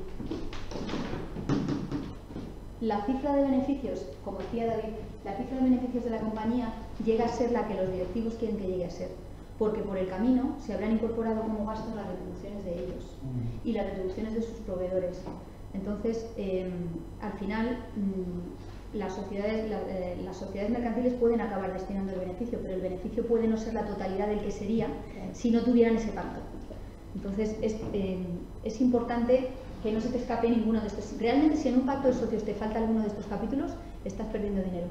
La cifra de beneficios, como decía David, la cifra de beneficios de la compañía llega a ser la que los directivos quieren que llegue a ser, porque por el camino se habrán incorporado como gastos las retribuciones de ellos y las retribuciones de sus proveedores. Entonces, al final, las sociedades mercantiles pueden acabar destinando el beneficio, pero el beneficio puede no ser la totalidad del que sería si no tuvieran ese pacto. Entonces, es importante que no se te escape ninguno de estos. Realmente, si en un pacto de socios te falta alguno de estos capítulos, estás perdiendo dinero.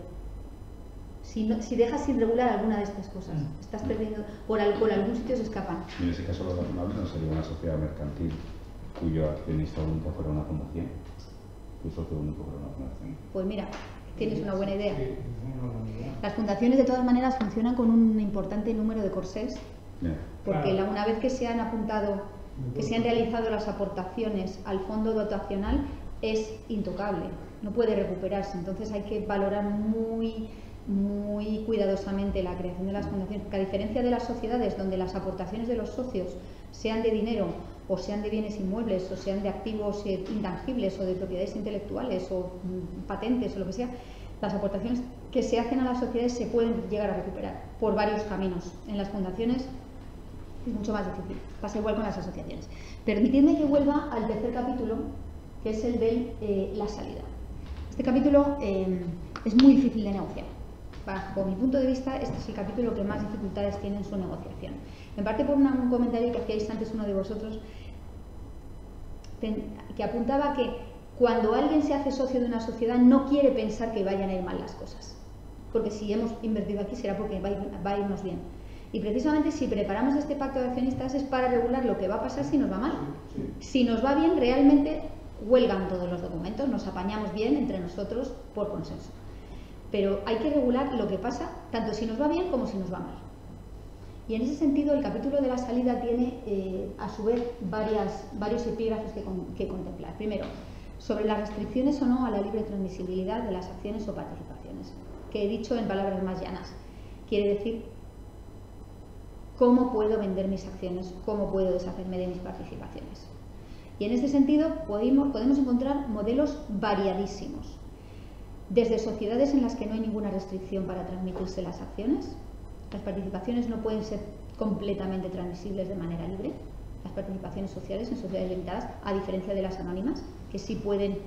Si dejas sin regular alguna de estas cosas, estás perdiendo, por algún sitio se escapan. Y en ese caso, lo razonable no sería una sociedad mercantil cuyo accionista único fuera una fundación, cuyo socio único fuera una fundación. Pues mira, tienes una buena idea. Las fundaciones, de todas maneras, funcionan con un importante número de corsés, porque una vez que se han apuntado, que se han realizado las aportaciones al fondo dotacional, es intocable, no puede recuperarse. Entonces hay que valorar muy cuidadosamente la creación de las fundaciones, porque a diferencia de las sociedades donde las aportaciones de los socios sean de dinero o sean de bienes inmuebles o sean de activos intangibles o de propiedades intelectuales o patentes o lo que sea, las aportaciones que se hacen a las sociedades se pueden llegar a recuperar por varios caminos. En las fundaciones es mucho más difícil, pasa igual con las asociaciones. Permitidme que vuelva al tercer capítulo, que es el de la salida. Este capítulo es muy difícil de negociar. Bajo mi punto de vista, este es el capítulo que más dificultades tiene en su negociación. En parte por un comentario que hacíais antes uno de vosotros, que apuntaba que cuando alguien se hace socio de una sociedad no quiere pensar que vayan a ir mal las cosas, porque si hemos invertido aquí será porque va a irnos bien. Y precisamente si preparamos este pacto de accionistas es para regular lo que va a pasar si nos va mal. Si nos va bien, realmente huelgan todos los documentos, nos apañamos bien entre nosotros por consenso. Pero hay que regular lo que pasa, tanto si nos va bien como si nos va mal. Y en ese sentido, el capítulo de la salida tiene, a su vez, varios epígrafes que contemplar. Primero, sobre las restricciones o no a la libre transmisibilidad de las acciones o participaciones, que he dicho en palabras más llanas. Quiere decir, ¿cómo puedo vender mis acciones? ¿Cómo puedo deshacerme de mis participaciones? Y en este sentido, podemos encontrar modelos variadísimos. Desde sociedades en las que no hay ninguna restricción para transmitirse las acciones, las participaciones no pueden ser completamente transmisibles de manera libre. Las participaciones sociales en sociedades limitadas, a diferencia de las anónimas, que sí pueden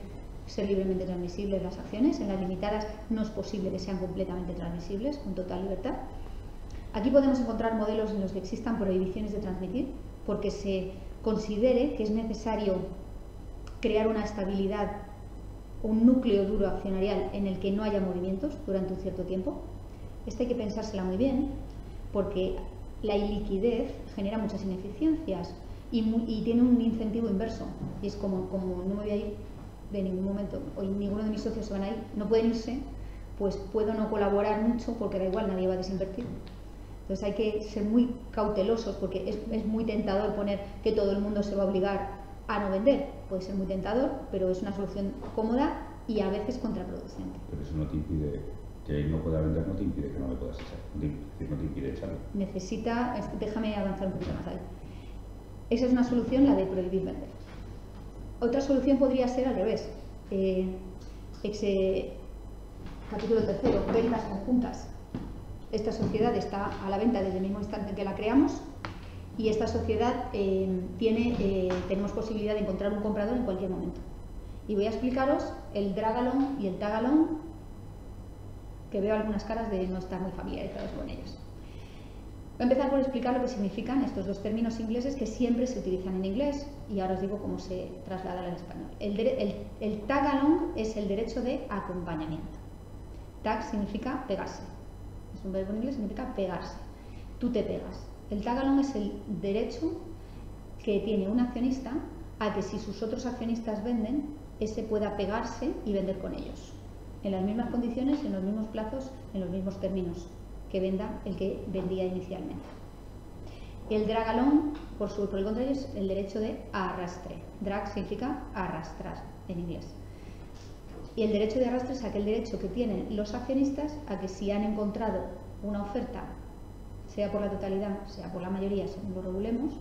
ser libremente transmisibles las acciones, en las limitadas no es posible que sean completamente transmisibles con total libertad. Aquí podemos encontrar modelos en los que existan prohibiciones de transmitir, porque se considere que es necesario crear una estabilidad, un núcleo duro accionarial en el que no haya movimientos durante un cierto tiempo. Esto hay que pensársela muy bien, porque la iliquidez genera muchas ineficiencias y tiene un incentivo inverso. Y es como no me voy a ir de ningún momento, o ninguno de mis socios se van a ir, no pueden irse, pues puedo no colaborar mucho porque da igual, nadie va a desinvertir. Entonces hay que ser muy cautelosos, porque es muy tentador poner que todo el mundo se va a obligar a no vender. Puede ser muy tentador, pero es una solución cómoda y a veces contraproducente. Pero eso no te impide que él no pueda vender, no te impide que no le puedas echar, no te impide echarlo. Déjame avanzar un poquito más ahí. Esa es una solución, la de prohibir vender. Otra solución podría ser al revés. Capítulo tercero, ventas conjuntas. Esta sociedad está a la venta desde el mismo instante en que la creamos y esta sociedad tenemos posibilidad de encontrar un comprador en cualquier momento. Y voy a explicaros el drag-along y el tag-along, que veo algunas caras de no estar muy familiarizados con ellos. Voy a empezar por explicar lo que significan estos dos términos ingleses que siempre se utilizan en inglés y ahora os digo cómo se trasladan al español. El tag-along es el derecho de acompañamiento. Tag significa pegarse. Es un verbo en inglés, significa pegarse. Tú te pegas. El tag-along es el derecho que tiene un accionista a que si sus otros accionistas venden, ese pueda pegarse y vender con ellos. En las mismas condiciones, en los mismos plazos, en los mismos términos que venda el que vendía inicialmente. El drag-along, por el contrario, es el derecho de arrastre. Drag significa arrastrar en inglés. Y el derecho de arrastre es aquel derecho que tienen los accionistas a que si han encontrado una oferta, sea por la totalidad, sea por la mayoría, según lo regulemos,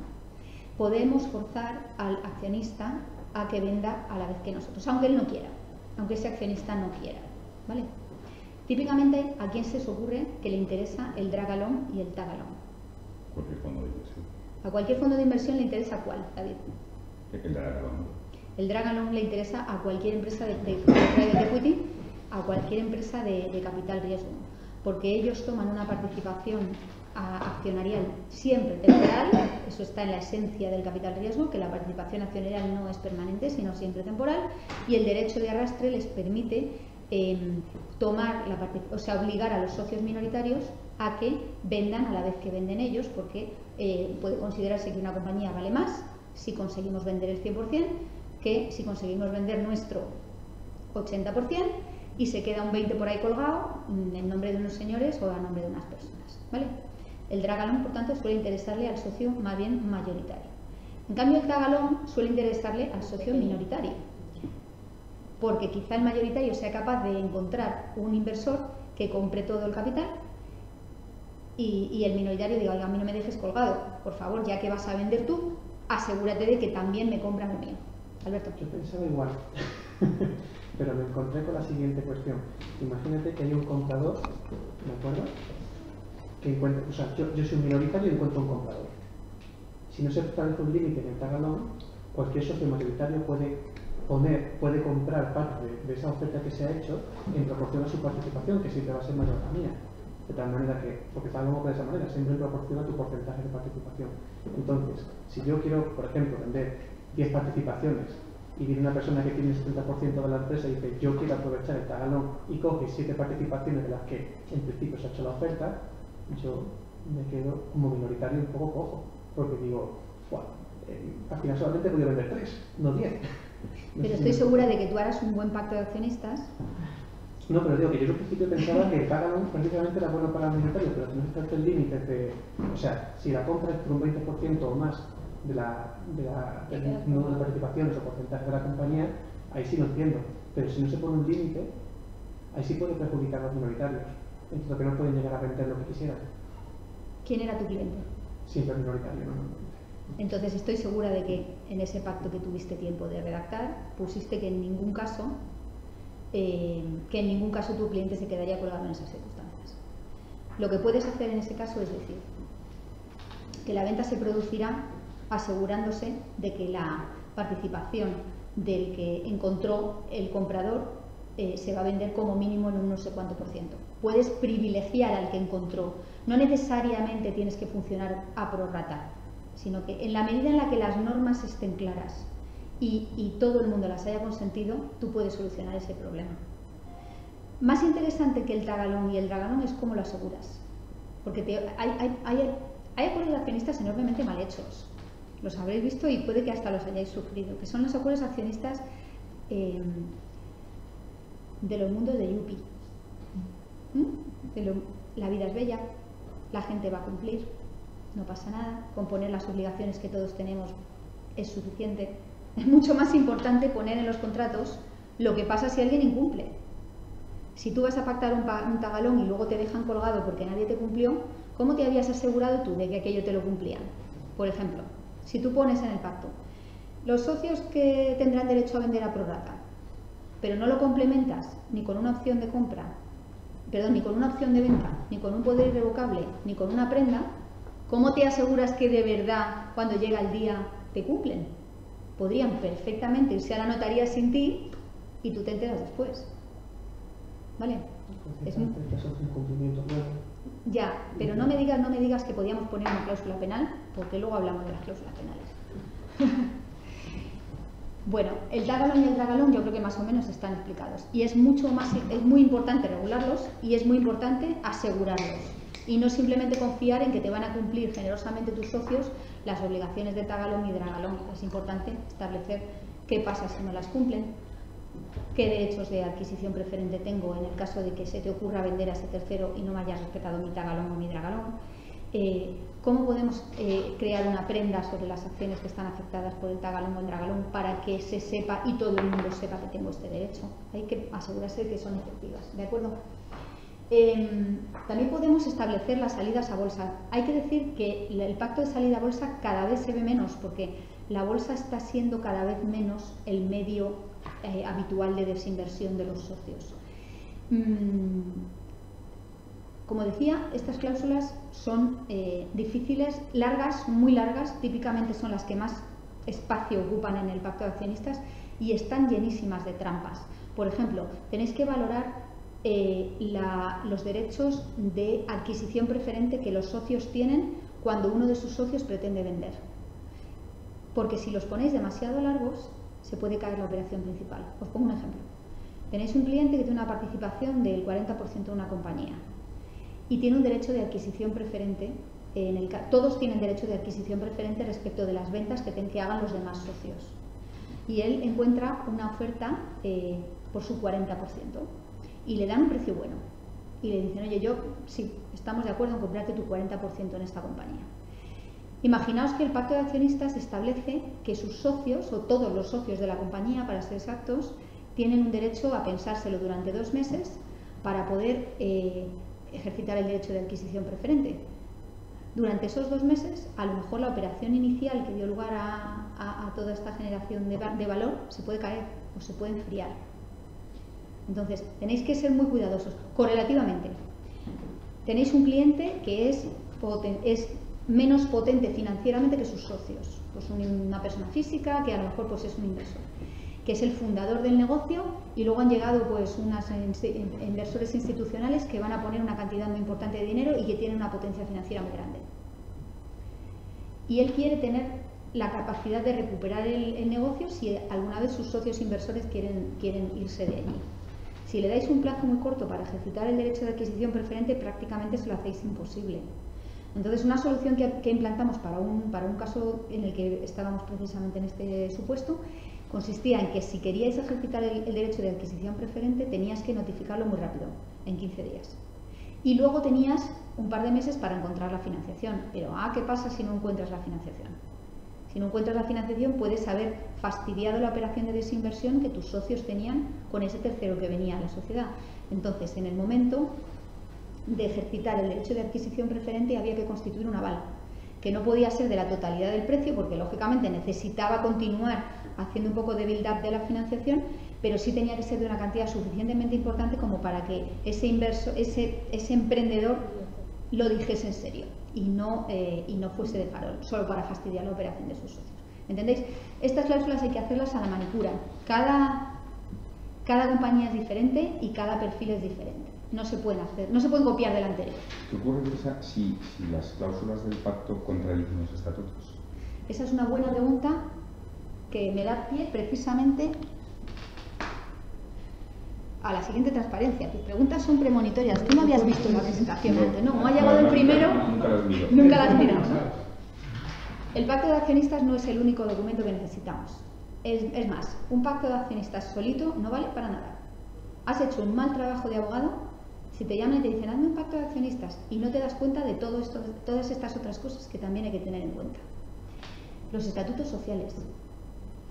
podemos forzar al accionista a que venda a la vez que nosotros, aunque él no quiera, aunque ese accionista no quiera, ¿vale? Típicamente, ¿a quién se os ocurre que le interesa el drag-along y el tag-along? Cualquier fondo de inversión. ¿A cualquier fondo de inversión le interesa cuál, David? El drag-along. El drag-along le interesa a cualquier empresa de private equity, a cualquier empresa de capital riesgo, porque ellos toman una participación accionarial siempre temporal, eso está en la esencia del capital riesgo, que la participación accionarial no es permanente, sino siempre temporal, y el derecho de arrastre les permite obligar a los socios minoritarios a que vendan a la vez que venden ellos, porque puede considerarse que una compañía vale más si conseguimos vender el 100% que si conseguimos vender nuestro 80% y se queda un 20% por ahí colgado en nombre de unos señores o a nombre de unas personas, ¿vale? El drag along, por tanto, suele interesarle al socio más bien mayoritario. En cambio, el tag along suele interesarle al socio minoritario, porque quizá el mayoritario sea capaz de encontrar un inversor que compre todo el capital y el minoritario diga, oiga, a mí no me dejes colgado, por favor, ya que vas a vender tú, asegúrate de que también me compran lo mío. Alberto. Yo pensaba igual, pero me encontré con la siguiente cuestión. Imagínate que hay un comprador, ¿de acuerdo? Que encuentra, o sea, yo soy un minoritario y encuentro un comprador. Si no se establece un límite en el tag along, cualquier socio mayoritario puede comprar parte de esa oferta que se ha hecho en proporción a su participación, que siempre va a ser mayor a la mía. De tal manera que, porque está algo de esa manera, siempre proporciona tu porcentaje de participación. Entonces, si yo quiero, por ejemplo, vender 10 participaciones y viene una persona que tiene el 70% de la empresa y dice, yo quiero aprovechar el tag along y coge 7 participaciones de las que en principio se ha hecho la oferta, yo me quedo como minoritario un poco cojo, porque digo, al final solamente he podido vender 3, no 10. Pero estoy segura de que tú harás un buen pacto de accionistas. No, pero digo que yo al principio pensaba que el tag along prácticamente era bueno para el minoritario, pero si no se establece el límite de, o sea, si la compra es por un 20% o más del número de participaciones o porcentaje de la compañía, ahí sí lo entiendo, pero si no se pone un límite, ahí sí puede perjudicar a los minoritarios, entonces que no pueden llegar a vender lo que quisieran. ¿Quién era tu cliente? Siempre minoritario, normalmente. Entonces estoy segura de que en ese pacto que tuviste tiempo de redactar pusiste que en ningún caso tu cliente se quedaría colgado en esas circunstancias. Lo que puedes hacer en ese caso es decir que la venta se producirá asegurándose de que la participación del que encontró el comprador se va a vender como mínimo en un no sé cuánto por ciento. Puedes privilegiar al que encontró, no necesariamente tienes que funcionar a prorrata, sino que en la medida en la que las normas estén claras y todo el mundo las haya consentido, tú puedes solucionar ese problema. Más interesante que el tag along y el drag along es cómo lo aseguras, porque hay acuerdos de accionistas enormemente mal hechos, los habréis visto y puede que hasta los hayáis sufrido, que son los acuerdos de accionistas de los mundos de Yuppie. La vida es bella, la gente va a cumplir, no pasa nada, con poner las obligaciones que todos tenemos es suficiente. Es mucho más importante poner en los contratos lo que pasa si alguien incumple. Si tú vas a pactar un tag along y luego te dejan colgado porque nadie te cumplió, ¿cómo te habías asegurado tú de que aquello te lo cumplían? Por ejemplo, si tú pones en el pacto los socios que tendrán derecho a vender a prorrata, pero no lo complementas ni con una opción de compra, ni con una opción de venta, ni con un poder irrevocable, ni con una prenda, ¿cómo te aseguras que de verdad cuando llega el día te cumplen? Podrían perfectamente irse a la notaría sin ti y tú te enteras después. ¿Vale? Es un cumplimiento. Ya, pero no me digas que podíamos poner una cláusula penal, porque luego hablamos de las cláusulas penales. Bueno, el tag along y el drag along yo creo que más o menos están explicados. Y es muy importante regularlos y es muy importante asegurarlos. Y no simplemente confiar en que te van a cumplir generosamente tus socios las obligaciones de tag along y drag along. Es importante establecer qué pasa si no las cumplen, qué derechos de adquisición preferente tengo en el caso de que se te ocurra vender a ese tercero y no me hayas respetado mi tag along o mi drag along, cómo podemos crear una prenda sobre las acciones que están afectadas por el tag along o el drag along para que se sepa y todo el mundo sepa que tengo este derecho. Hay que asegurarse de que son efectivas, ¿de acuerdo? También podemos establecer las salidas a bolsa. Hay que decir que el pacto de salida a bolsa cada vez se ve menos porque la bolsa está siendo cada vez menos el medio habitual de desinversión de los socios. Como decía, estas cláusulas son difíciles, largas, muy largas, típicamente son las que más espacio ocupan en el pacto de accionistas y están llenísimas de trampas. Por ejemplo, tenéis que valorar los derechos de adquisición preferente que los socios tienen cuando uno de sus socios pretende vender. Porque si los ponéis demasiado largos, se puede caer la operación principal. Os pongo un ejemplo. Tenéis un cliente que tiene una participación del 40% de una compañía y tiene un derecho de adquisición preferente. Todos tienen derecho de adquisición preferente respecto de las ventas que hagan los demás socios. Y él encuentra una oferta por su 40% y le dan un precio bueno. Y le dicen, oye, sí, estamos de acuerdo en comprarte tu 40% en esta compañía. Imaginaos que el pacto de accionistas establece que sus socios, o todos los socios de la compañía, para ser exactos, tienen un derecho a pensárselo durante 2 meses para poder ejercitar el derecho de adquisición preferente. Durante esos 2 meses, a lo mejor la operación inicial que dio lugar a toda esta generación de valor se puede caer o se puede enfriar. Entonces, tenéis que ser muy cuidadosos. Correlativamente, tenéis un cliente que es menos potente financieramente que sus socios. Pues una persona física que a lo mejor pues es un inversor, que es el fundador del negocio, y luego han llegado pues unos inversores institucionales que van a poner una cantidad muy importante de dinero y que tienen una potencia financiera muy grande. Y él quiere tener la capacidad de recuperar el negocio si alguna vez sus socios inversores quieren irse de allí. Si le dais un plazo muy corto para ejercitar el derecho de adquisición preferente, prácticamente se lo hacéis imposible. Entonces, una solución que implantamos para un caso en el que estábamos precisamente en este supuesto, consistía en que si queríais ejercitar el derecho de adquisición preferente, tenías que notificarlo muy rápido, en 15 días. Y luego tenías un par de meses para encontrar la financiación. Pero, ¿qué pasa si no encuentras la financiación? Si no encuentras la financiación, puedes haber fastidiado la operación de desinversión que tus socios tenían con ese tercero que venía a la sociedad. Entonces, en el momento de ejercitar el derecho de adquisición preferente, había que constituir un aval, que no podía ser de la totalidad del precio, porque lógicamente necesitaba continuar haciendo un poco de build-up de la financiación, pero sí tenía que ser de una cantidad suficientemente importante como para que ese emprendedor lo dijese en serio y no fuese de farol, solo para fastidiar la operación de sus socios. ¿Entendéis? Estas cláusulas hay que hacerlas a la manicura. Cada compañía es diferente y cada perfil es diferente. No se pueden copiar del anterior. ¿Qué ocurre, Teresa, si las cláusulas del pacto contradicen los estatutos? Esa es una buena pregunta que me da pie precisamente a la siguiente transparencia. Tus preguntas son premonitorias. Tú no habías visto la presentación antes, ¿no? Ha llegado el primero, nunca las miramos. El pacto de accionistas no es el único documento que necesitamos. Es más, un pacto de accionistas solito no vale para nada. Has hecho un mal trabajo de abogado si te llaman y te dicen hazme un pacto de accionistas y no te das cuenta de todas estas otras cosas que también hay que tener en cuenta. Los estatutos sociales.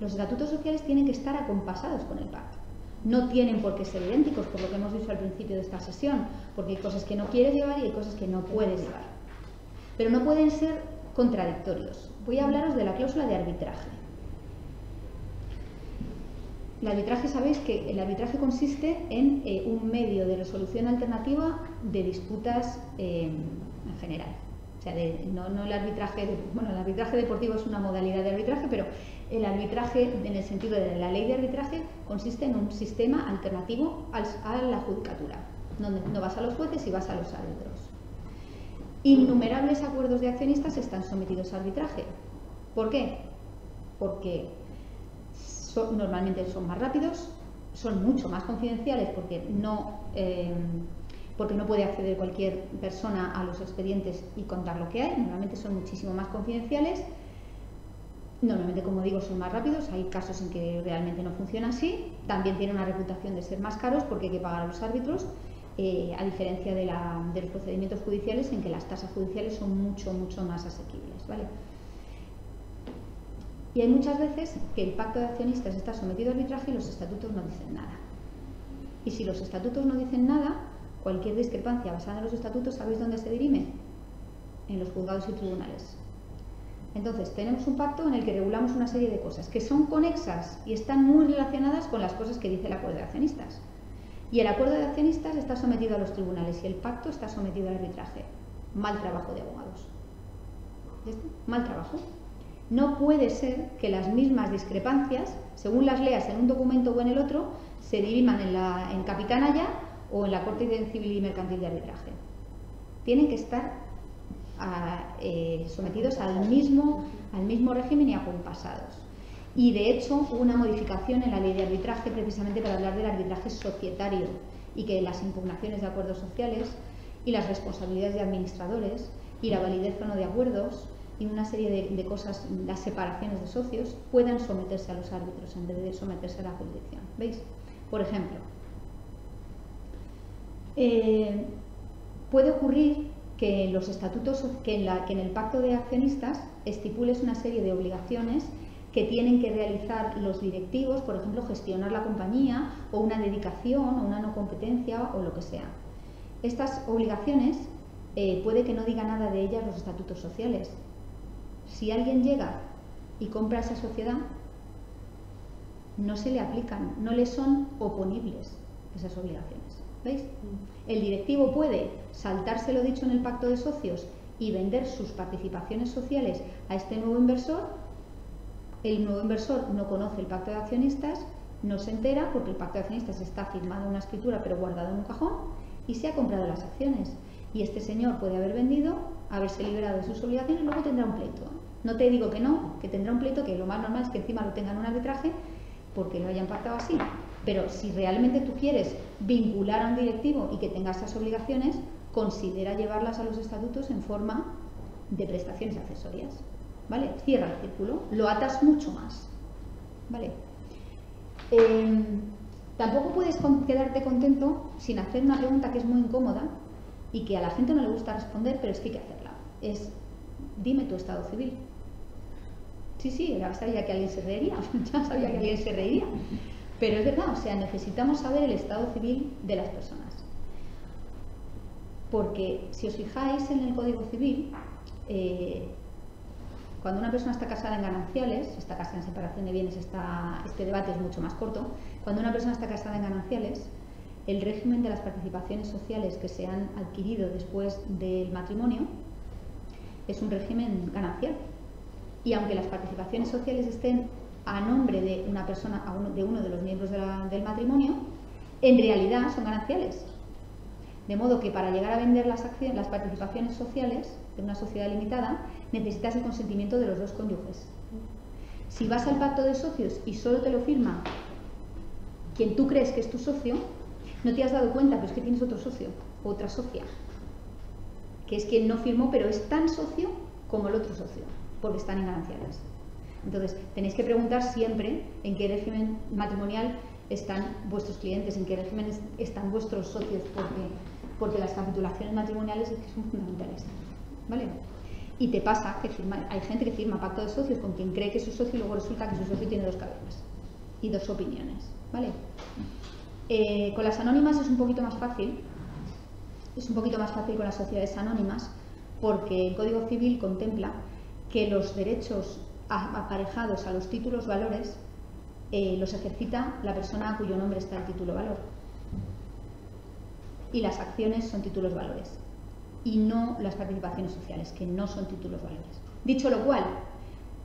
Los estatutos sociales tienen que estar acompasados con el pacto. No tienen por qué ser idénticos, por lo que hemos dicho al principio de esta sesión, porque hay cosas que no quieres llevar y hay cosas que no puedes llevar. Pero no pueden ser contradictorios. Voy a hablaros de la cláusula de arbitraje. El arbitraje, sabéis que el arbitraje consiste en un medio de resolución alternativa de disputas en general. O sea, no el arbitraje, el arbitraje deportivo es una modalidad de arbitraje, pero el arbitraje, en el sentido de la ley de arbitraje, consiste en un sistema alternativo a la judicatura, donde no vas a los jueces y vas a los árbitros. Innumerables acuerdos de accionistas están sometidos a arbitraje. ¿Por qué? Porque normalmente son más rápidos, son mucho más confidenciales porque no puede acceder cualquier persona a los expedientes y contar lo que hay. Normalmente son muchísimo más confidenciales. Normalmente, como digo, son más rápidos. Hay casos en que realmente no funciona así. También tienen una reputación de ser más caros porque hay que pagar a los árbitros, a diferencia de los procedimientos judiciales en que las tasas judiciales son mucho más asequibles, ¿vale? Y hay muchas veces que el pacto de accionistas está sometido a arbitraje y los estatutos no dicen nada. Y si los estatutos no dicen nada, cualquier discrepancia basada en los estatutos, ¿sabéis dónde se dirime? En los juzgados y tribunales. Entonces, tenemos un pacto en el que regulamos una serie de cosas que son conexas y están muy relacionadas con las cosas que dice el acuerdo de accionistas. Y el acuerdo de accionistas está sometido a los tribunales y el pacto está sometido al arbitraje. Mal trabajo de abogados. ¿Ya está? Mal trabajo. No puede ser que las mismas discrepancias, según las leas en un documento o en el otro, se diriman en Capitán Haya o en la Corte Civil y Mercantil de Arbitraje. Tienen que estar sometidos al mismo régimen y acompasados. Y de hecho hubo una modificación en la ley de arbitraje precisamente para hablar del arbitraje societario y que las impugnaciones de acuerdos sociales y las responsabilidades de administradores y la validez o no de acuerdos y una serie de cosas, las separaciones de socios, puedan someterse a los árbitros en vez de someterse a la jurisdicción. ¿Veis? Por ejemplo, puede ocurrir que en los estatutos, que en el pacto de accionistas estipules una serie de obligaciones que tienen que realizar los directivos, por ejemplo, gestionar la compañía o una dedicación o una no competencia o lo que sea. Estas obligaciones puede que no diga nada de ellas los estatutos sociales. Si alguien llega y compra esa sociedad, no se le aplican, no le son oponibles esas obligaciones. ¿Veis? El directivo puede saltarse lo dicho en el pacto de socios y vender sus participaciones sociales a este nuevo inversor. El nuevo inversor no conoce el pacto de accionistas, no se entera porque el pacto de accionistas está firmado en una escritura pero guardado en un cajón y se ha comprado las acciones. Y este señor puede haber vendido, haberse liberado de sus obligaciones y luego tendrá un pleito. No te digo que no, que tendrá un pleito, que lo más normal es que encima lo tengan en un arbitraje porque lo hayan pactado así. Pero si realmente tú quieres vincular a un directivo y que tenga esas obligaciones, considera llevarlas a los estatutos en forma de prestaciones accesorias. ¿Vale? Cierra el círculo, lo atas mucho más. ¿Vale? Tampoco puedes quedarte contento sin hacer una pregunta que es muy incómoda y que a la gente no le gusta responder, pero es que hay que hacerla. Es, dime tu estado civil. Sí, ya sabía que alguien se reiría, ya sabía que alguien se reiría. Pero es verdad, o sea, necesitamos saber el estado civil de las personas. Porque si os fijáis en el Código Civil, cuando una persona está casada en gananciales, está casada en separación de bienes, este debate es mucho más corto. Cuando una persona está casada en gananciales, el régimen de las participaciones sociales que se han adquirido después del matrimonio es un régimen ganancial. Y aunque las participaciones sociales estén a nombre de una persona, de uno de los miembros del matrimonio, en realidad son gananciales. De modo que para llegar a vender las participaciones sociales de una sociedad limitada, necesitas el consentimiento de los dos cónyuges. Si vas al pacto de socios y solo te lo firma quien tú crees que es tu socio, no te has dado cuenta, pero es que tienes otro socio, o otra socia, que es quien no firmó, pero es tan socio como el otro socio, porque están en gananciales. Entonces, tenéis que preguntar siempre en qué régimen matrimonial están vuestros clientes, en qué régimen están vuestros socios, porque las capitulaciones matrimoniales son fundamentales. ¿Vale? Y te pasa que hay gente que firma pacto de socios con quien cree que es su socio y luego resulta que su socio tiene dos cabezas y dos opiniones. ¿Vale? Con las anónimas es un poquito más fácil. Es un poquito más fácil con las sociedades anónimas porque el Código Civil contempla que los derechos aparejados a los títulos valores los ejercita la persona a cuyo nombre está el título valor. Y las acciones son títulos valores y no las participaciones sociales, que no son títulos valores. Dicho lo cual,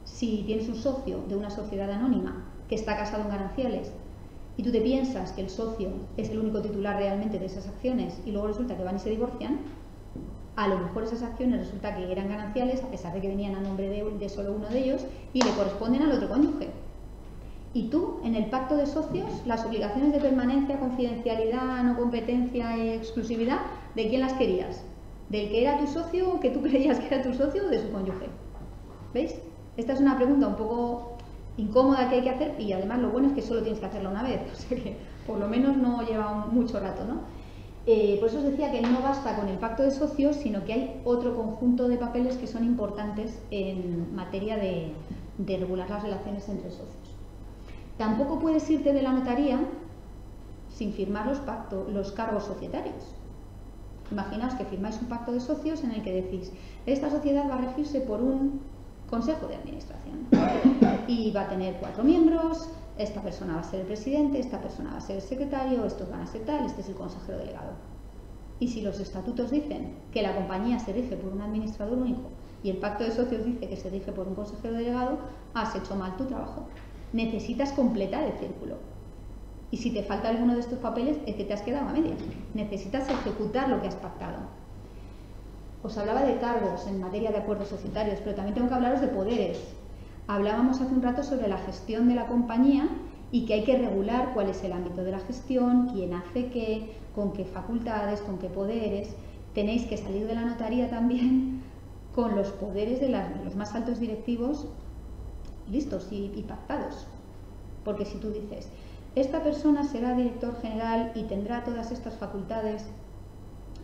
si tienes un socio de una sociedad anónima que está casado en gananciales y tú te piensas que el socio es el único titular realmente de esas acciones y luego resulta que van y se divorcian, a lo mejor esas acciones resulta que eran gananciales a pesar de que venían a nombre de solo uno de ellos y le corresponden al otro cónyuge. Y tú, en el pacto de socios, las obligaciones de permanencia, confidencialidad, no competencia y exclusividad, ¿de quién las querías? ¿Del que era tu socio o que tú creías que era tu socio o de su cónyuge? ¿Veis? Esta es una pregunta un poco incómoda que hay que hacer y además lo bueno es que solo tienes que hacerla una vez, o sea que por lo menos no lleva mucho rato, ¿no? Por eso os decía que no basta con el pacto de socios, sino que hay otro conjunto de papeles que son importantes en materia de regular las relaciones entre socios. Tampoco puedes irte de la notaría sin firmar los cargos societarios. Imaginaos que firmáis un pacto de socios en el que decís, esta sociedad va a regirse por un consejo de administración y va a tener 4 miembros, esta persona va a ser el presidente, esta persona va a ser el secretario, estos van a ser tal, este es el consejero delegado. Y si los estatutos dicen que la compañía se rige por un administrador único y el pacto de socios dice que se rige por un consejero delegado, has hecho mal tu trabajo. Necesitas completar el círculo. Y si te falta alguno de estos papeles es que te has quedado a medias. Necesitas ejecutar lo que has pactado. Os hablaba de cargos en materia de acuerdos societarios, pero también tengo que hablaros de poderes. Hablábamos hace un rato sobre la gestión de la compañía y que hay que regular cuál es el ámbito de la gestión, quién hace qué, con qué facultades, con qué poderes. Tenéis que salir de la notaría también con los poderes de los más altos directivos listos y pactados. Porque si tú dices, esta persona será director general y tendrá todas estas facultades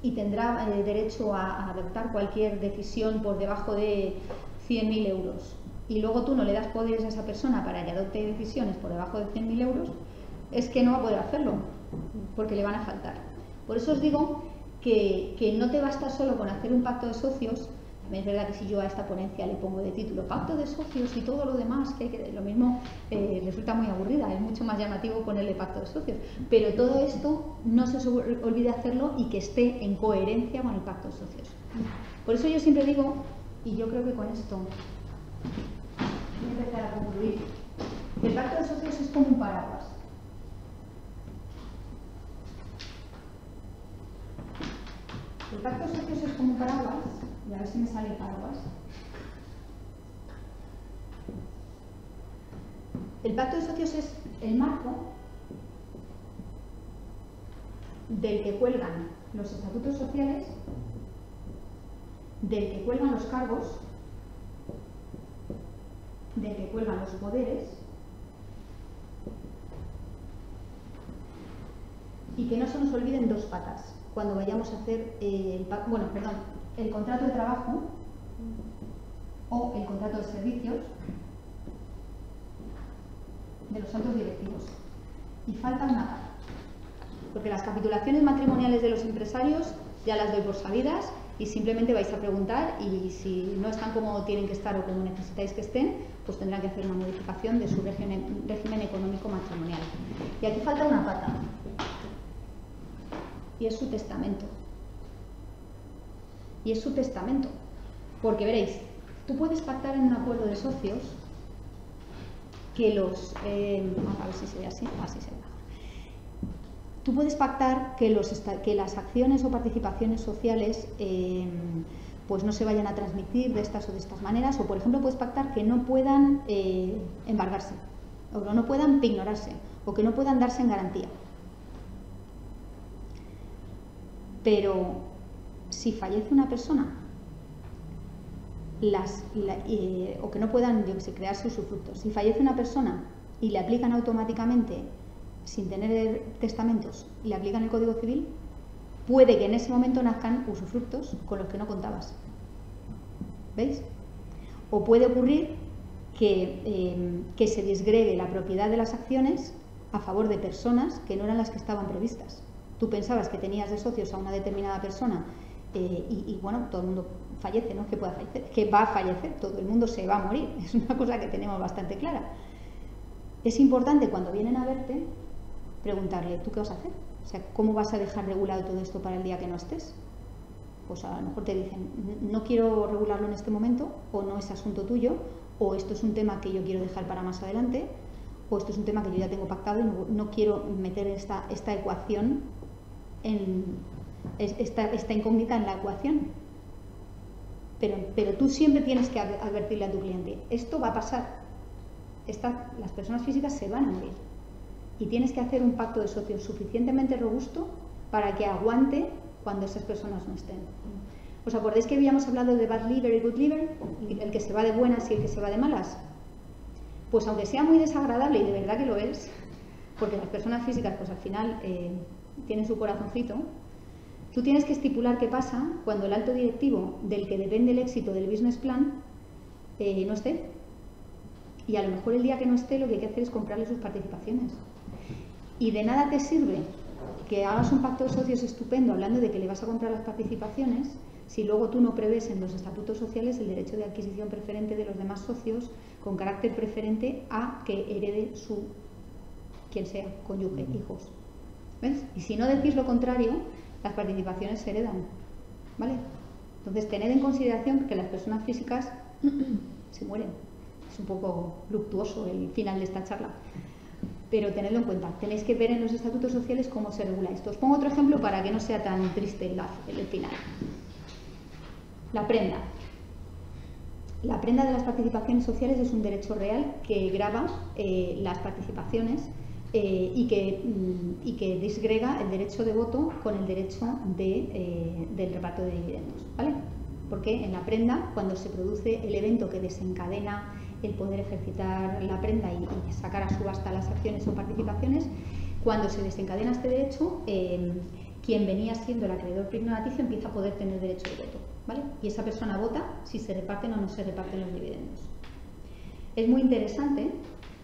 y tendrá derecho a adoptar cualquier decisión por debajo de 100.000 euros, y luego tú no le das poderes a esa persona para que adopte decisiones por debajo de 100.000 euros, es que no va a poder hacerlo, porque le van a faltar. Por eso os digo que no te basta solo con hacer un pacto de socios. También es verdad que si yo a esta ponencia le pongo de título pacto de socios y todo lo demás, lo mismo resulta muy aburrida, es mucho más llamativo ponerle pacto de socios. Pero todo esto no se os olvide hacerlo y que esté en coherencia con el pacto de socios. Por eso yo siempre digo, y yo creo que con esto voy a empezar a concluir, que el pacto de socios es como un paraguas. El pacto de socios es como un paraguas, y a ver si me sale el paraguas. El pacto de socios es el marco del que cuelgan los estatutos sociales, del que cuelgan los cargos, del que cuelgan los poderes, y que no se nos olviden dos patas cuando vayamos a hacer el contrato de trabajo o el contrato de servicios de los altos directivos. Y falta una pata, porque las capitulaciones matrimoniales de los empresarios ya las doy por sabidas y simplemente vais a preguntar, y si no están como tienen que estar o como necesitáis que estén, pues tendrán que hacer una modificación de su régimen económico matrimonial. Y aquí falta una pata, y es su testamento. Y es su testamento, porque veréis, tú puedes pactar en un acuerdo de socios que los... a ver si se ve así, así se ve. Tú puedes pactar que las acciones o participaciones sociales pues no se vayan a transmitir de estas o de estas maneras, o por ejemplo puedes pactar que no puedan embargarse, o no puedan pignorarse, o que no puedan darse en garantía. Pero si fallece una persona, o que no puedan, crearse usufructos, si fallece una persona y le aplican automáticamente, sin tener testamentos, le aplican el Código Civil, puede que en ese momento nazcan usufructos con los que no contabas. ¿Veis? O puede ocurrir que se disgregue la propiedad de las acciones a favor de personas que no eran las que estaban previstas. Tú pensabas que tenías de socios a una determinada persona y bueno, todo el mundo fallece, ¿no? Que va a fallecer, todo el mundo se va a morir, es una cosa que tenemos bastante clara. Es importante cuando vienen a verte preguntarle, ¿tú qué vas a hacer? O sea, ¿cómo vas a dejar regulado todo esto para el día que no estés? Pues a lo mejor te dicen, no quiero regularlo en este momento, o no es asunto tuyo, o esto es un tema que yo quiero dejar para más adelante, o esto es un tema que yo ya tengo pactado y no quiero meter esta ecuación, esta incógnita en la ecuación. Pero tú siempre tienes que advertirle a tu cliente, esto va a pasar, las personas físicas se van a morir. Y tienes que hacer un pacto de socios suficientemente robusto para que aguante cuando esas personas no estén. ¿Os acordáis que habíamos hablado de bad liver y good liver? El que se va de buenas y el que se va de malas. Pues aunque sea muy desagradable, y de verdad que lo es, porque las personas físicas pues al final tienen su corazoncito, tú tienes que estipular qué pasa cuando el alto directivo del que depende el éxito del business plan no esté. Y a lo mejor el día que no esté lo que hay que hacer es comprarle sus participaciones. Y de nada te sirve que hagas un pacto de socios estupendo hablando de que le vas a comprar las participaciones si luego tú no prevés en los estatutos sociales el derecho de adquisición preferente de los demás socios con carácter preferente a que herede quien sea, cónyuge, hijos. ¿Ves? Y si no decís lo contrario, las participaciones se heredan. ¿Vale? Entonces tened en consideración que las personas físicas se mueren. Es un poco luctuoso el final de esta charla. pero tenedlo en cuenta. Tenéis que ver en los estatutos sociales cómo se regula esto. Os pongo otro ejemplo para que no sea tan triste el final. La prenda. La prenda de las participaciones sociales es un derecho real que grava las participaciones y que disgrega el derecho de voto con el derecho del reparto de dividendos, ¿vale? Porque en la prenda, cuando se produce el evento que desencadena el poder ejercitar la prenda y sacar a subasta las acciones o participaciones, cuando se desencadena este derecho, quien venía siendo el acreedor prignaticio empieza a poder tener derecho de voto, ¿vale? Y esa persona vota si se reparten o no se reparten los dividendos. Es muy interesante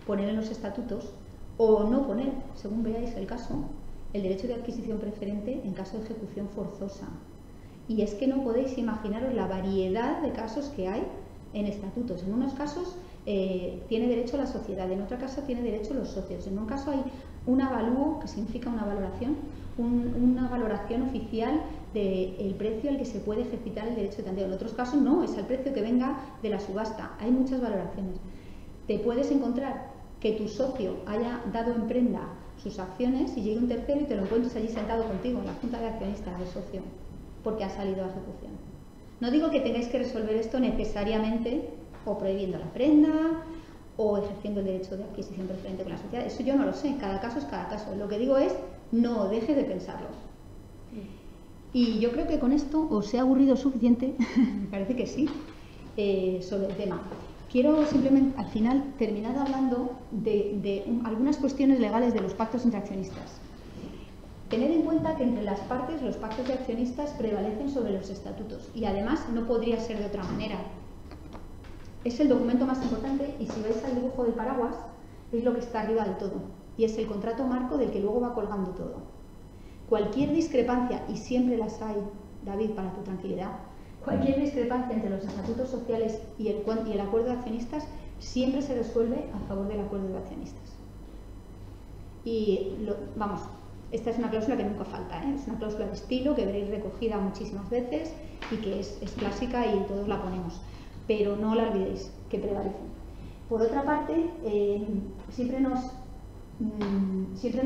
poner en los estatutos, o no poner, según veáis el caso, el derecho de adquisición preferente en caso de ejecución forzosa. Y es que no podéis imaginaros la variedad de casos que hay en estatutos. En unos casos tiene derecho la sociedad, en otro caso tiene derecho los socios. En un caso hay un avalúo, que significa una valoración, una valoración oficial del precio al que se puede ejercitar el derecho de tanteo. En otros casos no, es el precio que venga de la subasta. Hay muchas valoraciones. Te puedes encontrar que tu socio haya dado en prenda sus acciones y llegue un tercero y te lo encuentres allí sentado contigo en la junta de accionistas del socio, porque ha salido a ejecución. No digo que tengáis que resolver esto necesariamente o prohibiendo la prenda o ejerciendo el derecho de adquisición preferente con la sociedad. Eso yo no lo sé, cada caso es cada caso. Lo que digo es, no dejes de pensarlo. Y yo creo que con esto os he aburrido suficiente, me parece que sí, sobre el tema. Quiero simplemente, al final, terminar hablando de algunas cuestiones legales de los pactos entre accionistas. Tened en cuenta que entre las partes los pactos de accionistas prevalecen sobre los estatutos y además no podría ser de otra manera. Es el documento más importante y si veis al dibujo del paraguas es lo que está arriba del todo y es el contrato marco del que luego va colgando todo. Cualquier discrepancia, y siempre las hay, David, para tu tranquilidad, cualquier discrepancia entre los estatutos sociales y el acuerdo de accionistas siempre se resuelve a favor del acuerdo de accionistas. Y vamos, esta es una cláusula que nunca falta, ¿eh? Es una cláusula de estilo que veréis recogida muchísimas veces y que es clásica y todos la ponemos, pero no la olvidéis, que prevalece. Por otra parte, siempre nos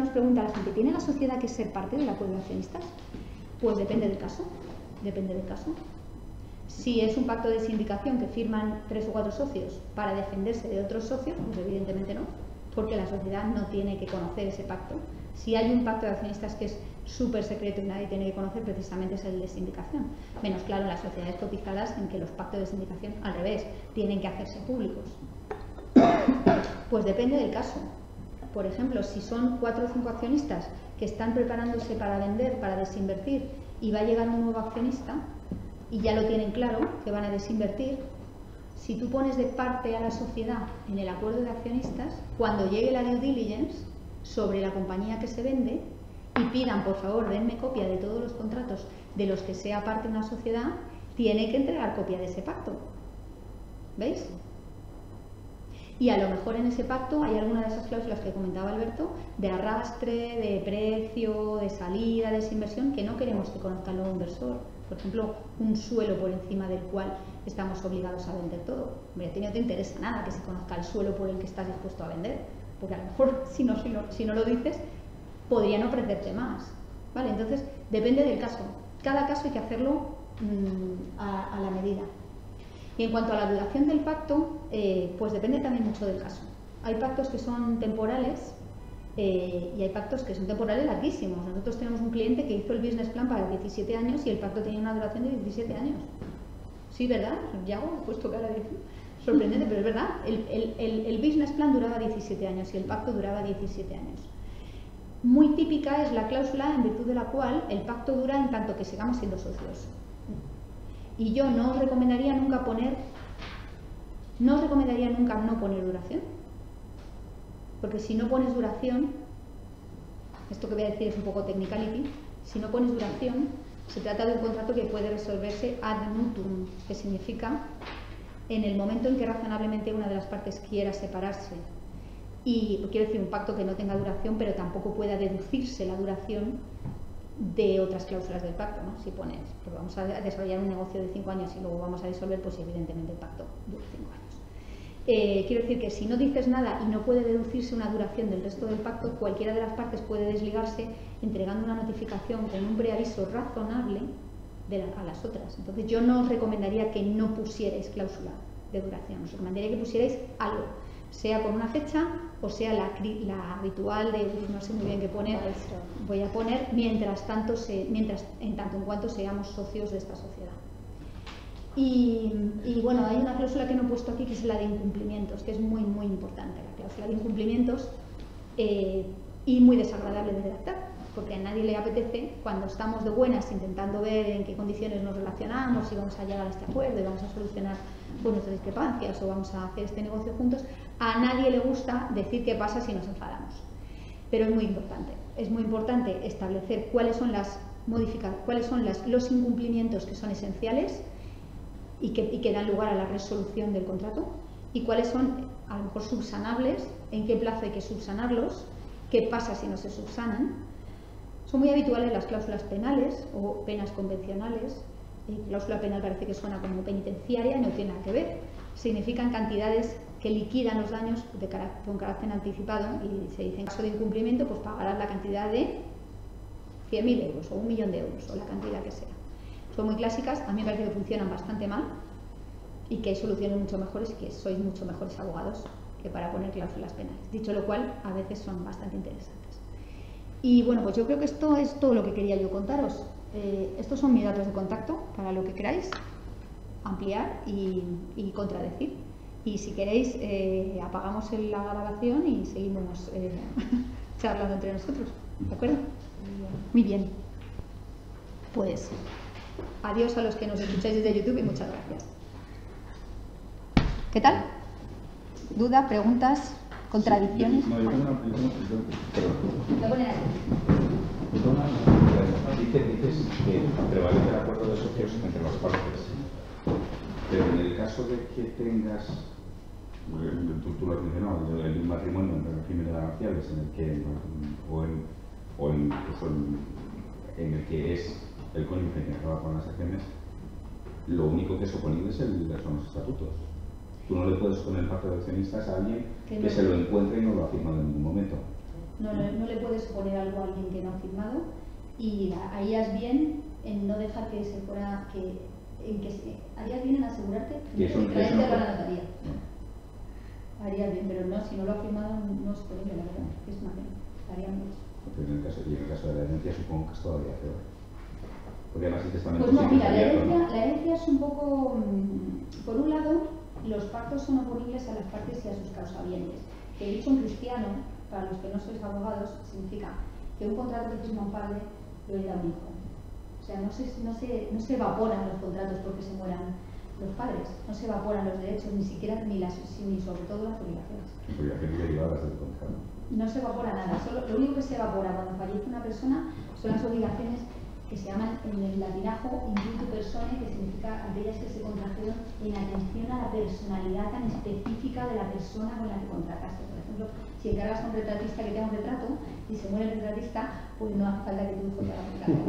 pregunta la gente, ¿tiene la sociedad que ser parte del acuerdo de accionistas? Pues depende del caso, depende del caso. Si es un pacto de sindicación que firman 3 o 4 socios para defenderse de otros socios, pues evidentemente no, porque la sociedad no tiene que conocer ese pacto. Si hay un pacto de accionistas que es súper secreto y nadie tiene que conocer, precisamente es el de sindicación. Menos claro en las sociedades cotizadas en que los pactos de sindicación, al revés, tienen que hacerse públicos. Pues depende del caso. Por ejemplo, si son 4 o 5 accionistas que están preparándose para vender, para desinvertir, y va a llegar un nuevo accionista, y ya lo tienen claro, que van a desinvertir, si tú pones de parte a la sociedad en el acuerdo de accionistas, cuando llegue la due diligence sobre la compañía que se vende, y pidan, por favor, denme copia de todos los contratos de los que sea parte de una sociedad, tiene que entregar copia de ese pacto. ¿Veis? Y a lo mejor en ese pacto hay alguna de esas cláusulas que comentaba Alberto, de arrastre, de precio, de salida, de desinversión, que no queremos que conozca el nuevo inversor. Por ejemplo, un suelo por encima del cual estamos obligados a vender todo. Hombre, a ti no te interesa nada que se conozca el suelo por el que estás dispuesto a vender, porque a lo mejor si no lo dices, podría no ofrecerte más. ¿Vale? Entonces, depende del caso. Cada caso hay que hacerlo a la medida. Y en cuanto a la duración del pacto, pues depende también mucho del caso. Hay pactos que son temporales y hay pactos que son temporales larguísimos. Nosotros tenemos un cliente que hizo el business plan para 17 años y el pacto tenía una duración de 17 años. Sí, ¿verdad? Yago, he puesto cara de sorprendente, pero es verdad. El business plan duraba 17 años y el pacto duraba 17 años. Muy típica es la cláusula en virtud de la cual el pacto dura en tanto que sigamos siendo socios. Y yo no os recomendaría nunca no poner duración, porque si no pones duración, esto que voy a decir es un poco technicality, si no pones duración, se trata de un contrato que puede resolverse ad nutum, que significa en el momento en que razonablemente una de las partes quiera separarse. Y quiero decir un pacto que no tenga duración, pero tampoco pueda deducirse la duración de otras cláusulas del pacto, ¿no? Si pones, pues vamos a desarrollar un negocio de 5 años y luego vamos a disolver, pues evidentemente el pacto dura 5 años. Quiero decir que si no dices nada y no puede deducirse una duración del resto del pacto, cualquiera de las partes puede desligarse entregando una notificación con un preaviso razonable a las otras. Entonces yo no os recomendaría que no pusierais cláusula de duración, os recomendaría que pusierais algo, sea con una fecha o sea la habitual de no sé muy bien qué poner, voy a poner mientras tanto en tanto en cuanto seamos socios de esta sociedad. Y bueno, hay una cláusula que no he puesto aquí, que es la de incumplimientos, que es muy muy importante, la cláusula de incumplimientos, y muy desagradable de redactar, porque a nadie le apetece, cuando estamos de buenas intentando ver en qué condiciones nos relacionamos, si vamos a llegar a este acuerdo y vamos a solucionar nuestras discrepancias o vamos a hacer este negocio juntos, a nadie le gusta decir qué pasa si nos enfadamos. Pero es muy importante establecer cuáles son los incumplimientos que son esenciales y que dan lugar a la resolución del contrato, y cuáles son a lo mejor subsanables, en qué plazo hay que subsanarlos, qué pasa si no se subsanan. Son muy habituales las cláusulas penales o penas convencionales. Cláusula penal parece que suena como penitenciaria, no tiene nada que ver. Significan cantidades que liquidan los daños con carácter anticipado, y se dice en caso de incumplimiento pues pagarás la cantidad de 100.000 euros o 1.000.000 de euros o la cantidad que sea. Son muy clásicas, a mí me parece que funcionan bastante mal y que hay soluciones mucho mejores y que sois mucho mejores abogados que para poner cláusulas penales. Dicho lo cual, a veces son bastante interesantes. Y bueno, pues yo creo que esto es todo lo que quería yo contaros. Estos son mis datos de contacto para lo que queráis ampliar y contradecir. Y si queréis, apagamos la grabación y seguimos charlando entre nosotros. ¿De acuerdo? Muy bien. Pues adiós a los que nos escucháis desde YouTube y muchas gracias. ¿Qué tal? ¿Dudas, preguntas, contradicciones? No, yo tengo una dices que prevalece el acuerdo de socios entre las partes, pero en el caso de que tengas, tú lo has mencionado, el matrimonio en regímenes marciales en el que, o incluso en el que es el cónyuge que acaba con las acciones, lo único que es oponible son los estatutos. Tú no le puedes poner el pacto de accionistas a alguien que se lo encuentre y no lo ha firmado en ningún momento. No le puedes poner algo a alguien que no ha firmado, y harías bien en no dejar que se fuera, harías bien en asegurarte que traerte a la notaría. No. Harías bien, pero no, si no lo ha firmado no es posible, la verdad, es una pena. Harían bien. En el caso de la herencia supongo que es todavía peor. Porque además el testamento pues no, mira, abierto, la herencia es un poco, por un lado, los pactos son oponibles a las partes y a sus causavientes. Que dicho en cristiano, para los que no sois abogados, significa que un contrato que firma un padre lo hereda un hijo. O sea, no se evaporan los contratos porque se mueran los padres, no se evaporan los derechos, ni siquiera, ni sobre todo las obligaciones. Obligaciones derivadas del contrato. No se evapora nada, lo único que se evapora cuando fallece una persona son las obligaciones que se llaman en el latinajo indulto personae, que significa aquellas que se contrajeron en atención a la personalidad tan específica de la persona con la que contrataste. Por ejemplo, si encargas a un retratista que tenga un retrato y se muere el retratista, pues no hace falta que tu hijo te haga un retrato.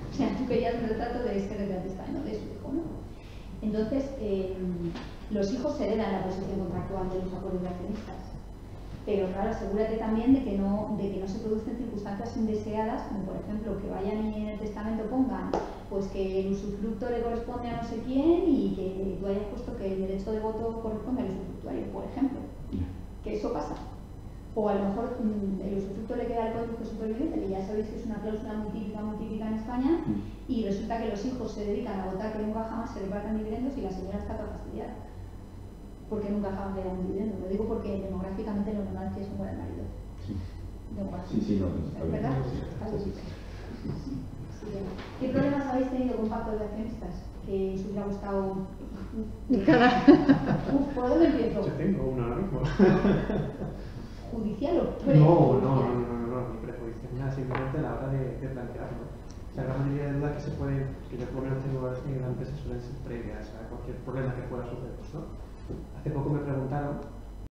O sea, tú querías un retrato de ese retratista, no de su hijo, ¿no? Entonces, los hijos se heredan la posición contractual de los acuerdos de accionistas. Pero claro, asegúrate también de que no se producen circunstancias indeseadas, como por ejemplo que vayan y en el testamento pongan pues que el usufructo le corresponde a no sé quién y que tú hayas puesto que el derecho de voto corresponde al usufructuario, por ejemplo. Que eso pasa. O a lo mejor el usufructo le queda al cónyuge superviviente, que ya sabéis que es una cláusula muy típica en España, y resulta que los hijos se dedican a votar que nunca jamás se repartan dividendos y la señora está toda fastidiada. Porque nunca jamás le dan un dividendo. Lo digo porque demográficamente lo normal es que es un buen marido. Sí. Sí, no, ¿es verdad? Sí. ¿Qué problemas habéis tenido con pactos de accionistas? Que os hubiera gustado. ¿Por dónde empiezo? Yo tengo uno ahora mismo. ¿Judicial o No, ni prejudicial, nada, simplemente a la hora de plantearlo. La gran mayoría de dudas que yo por lo menos tengo en la empresa suelen ser previas a cualquier problema que pueda suceder, ¿no? Hace poco me preguntaron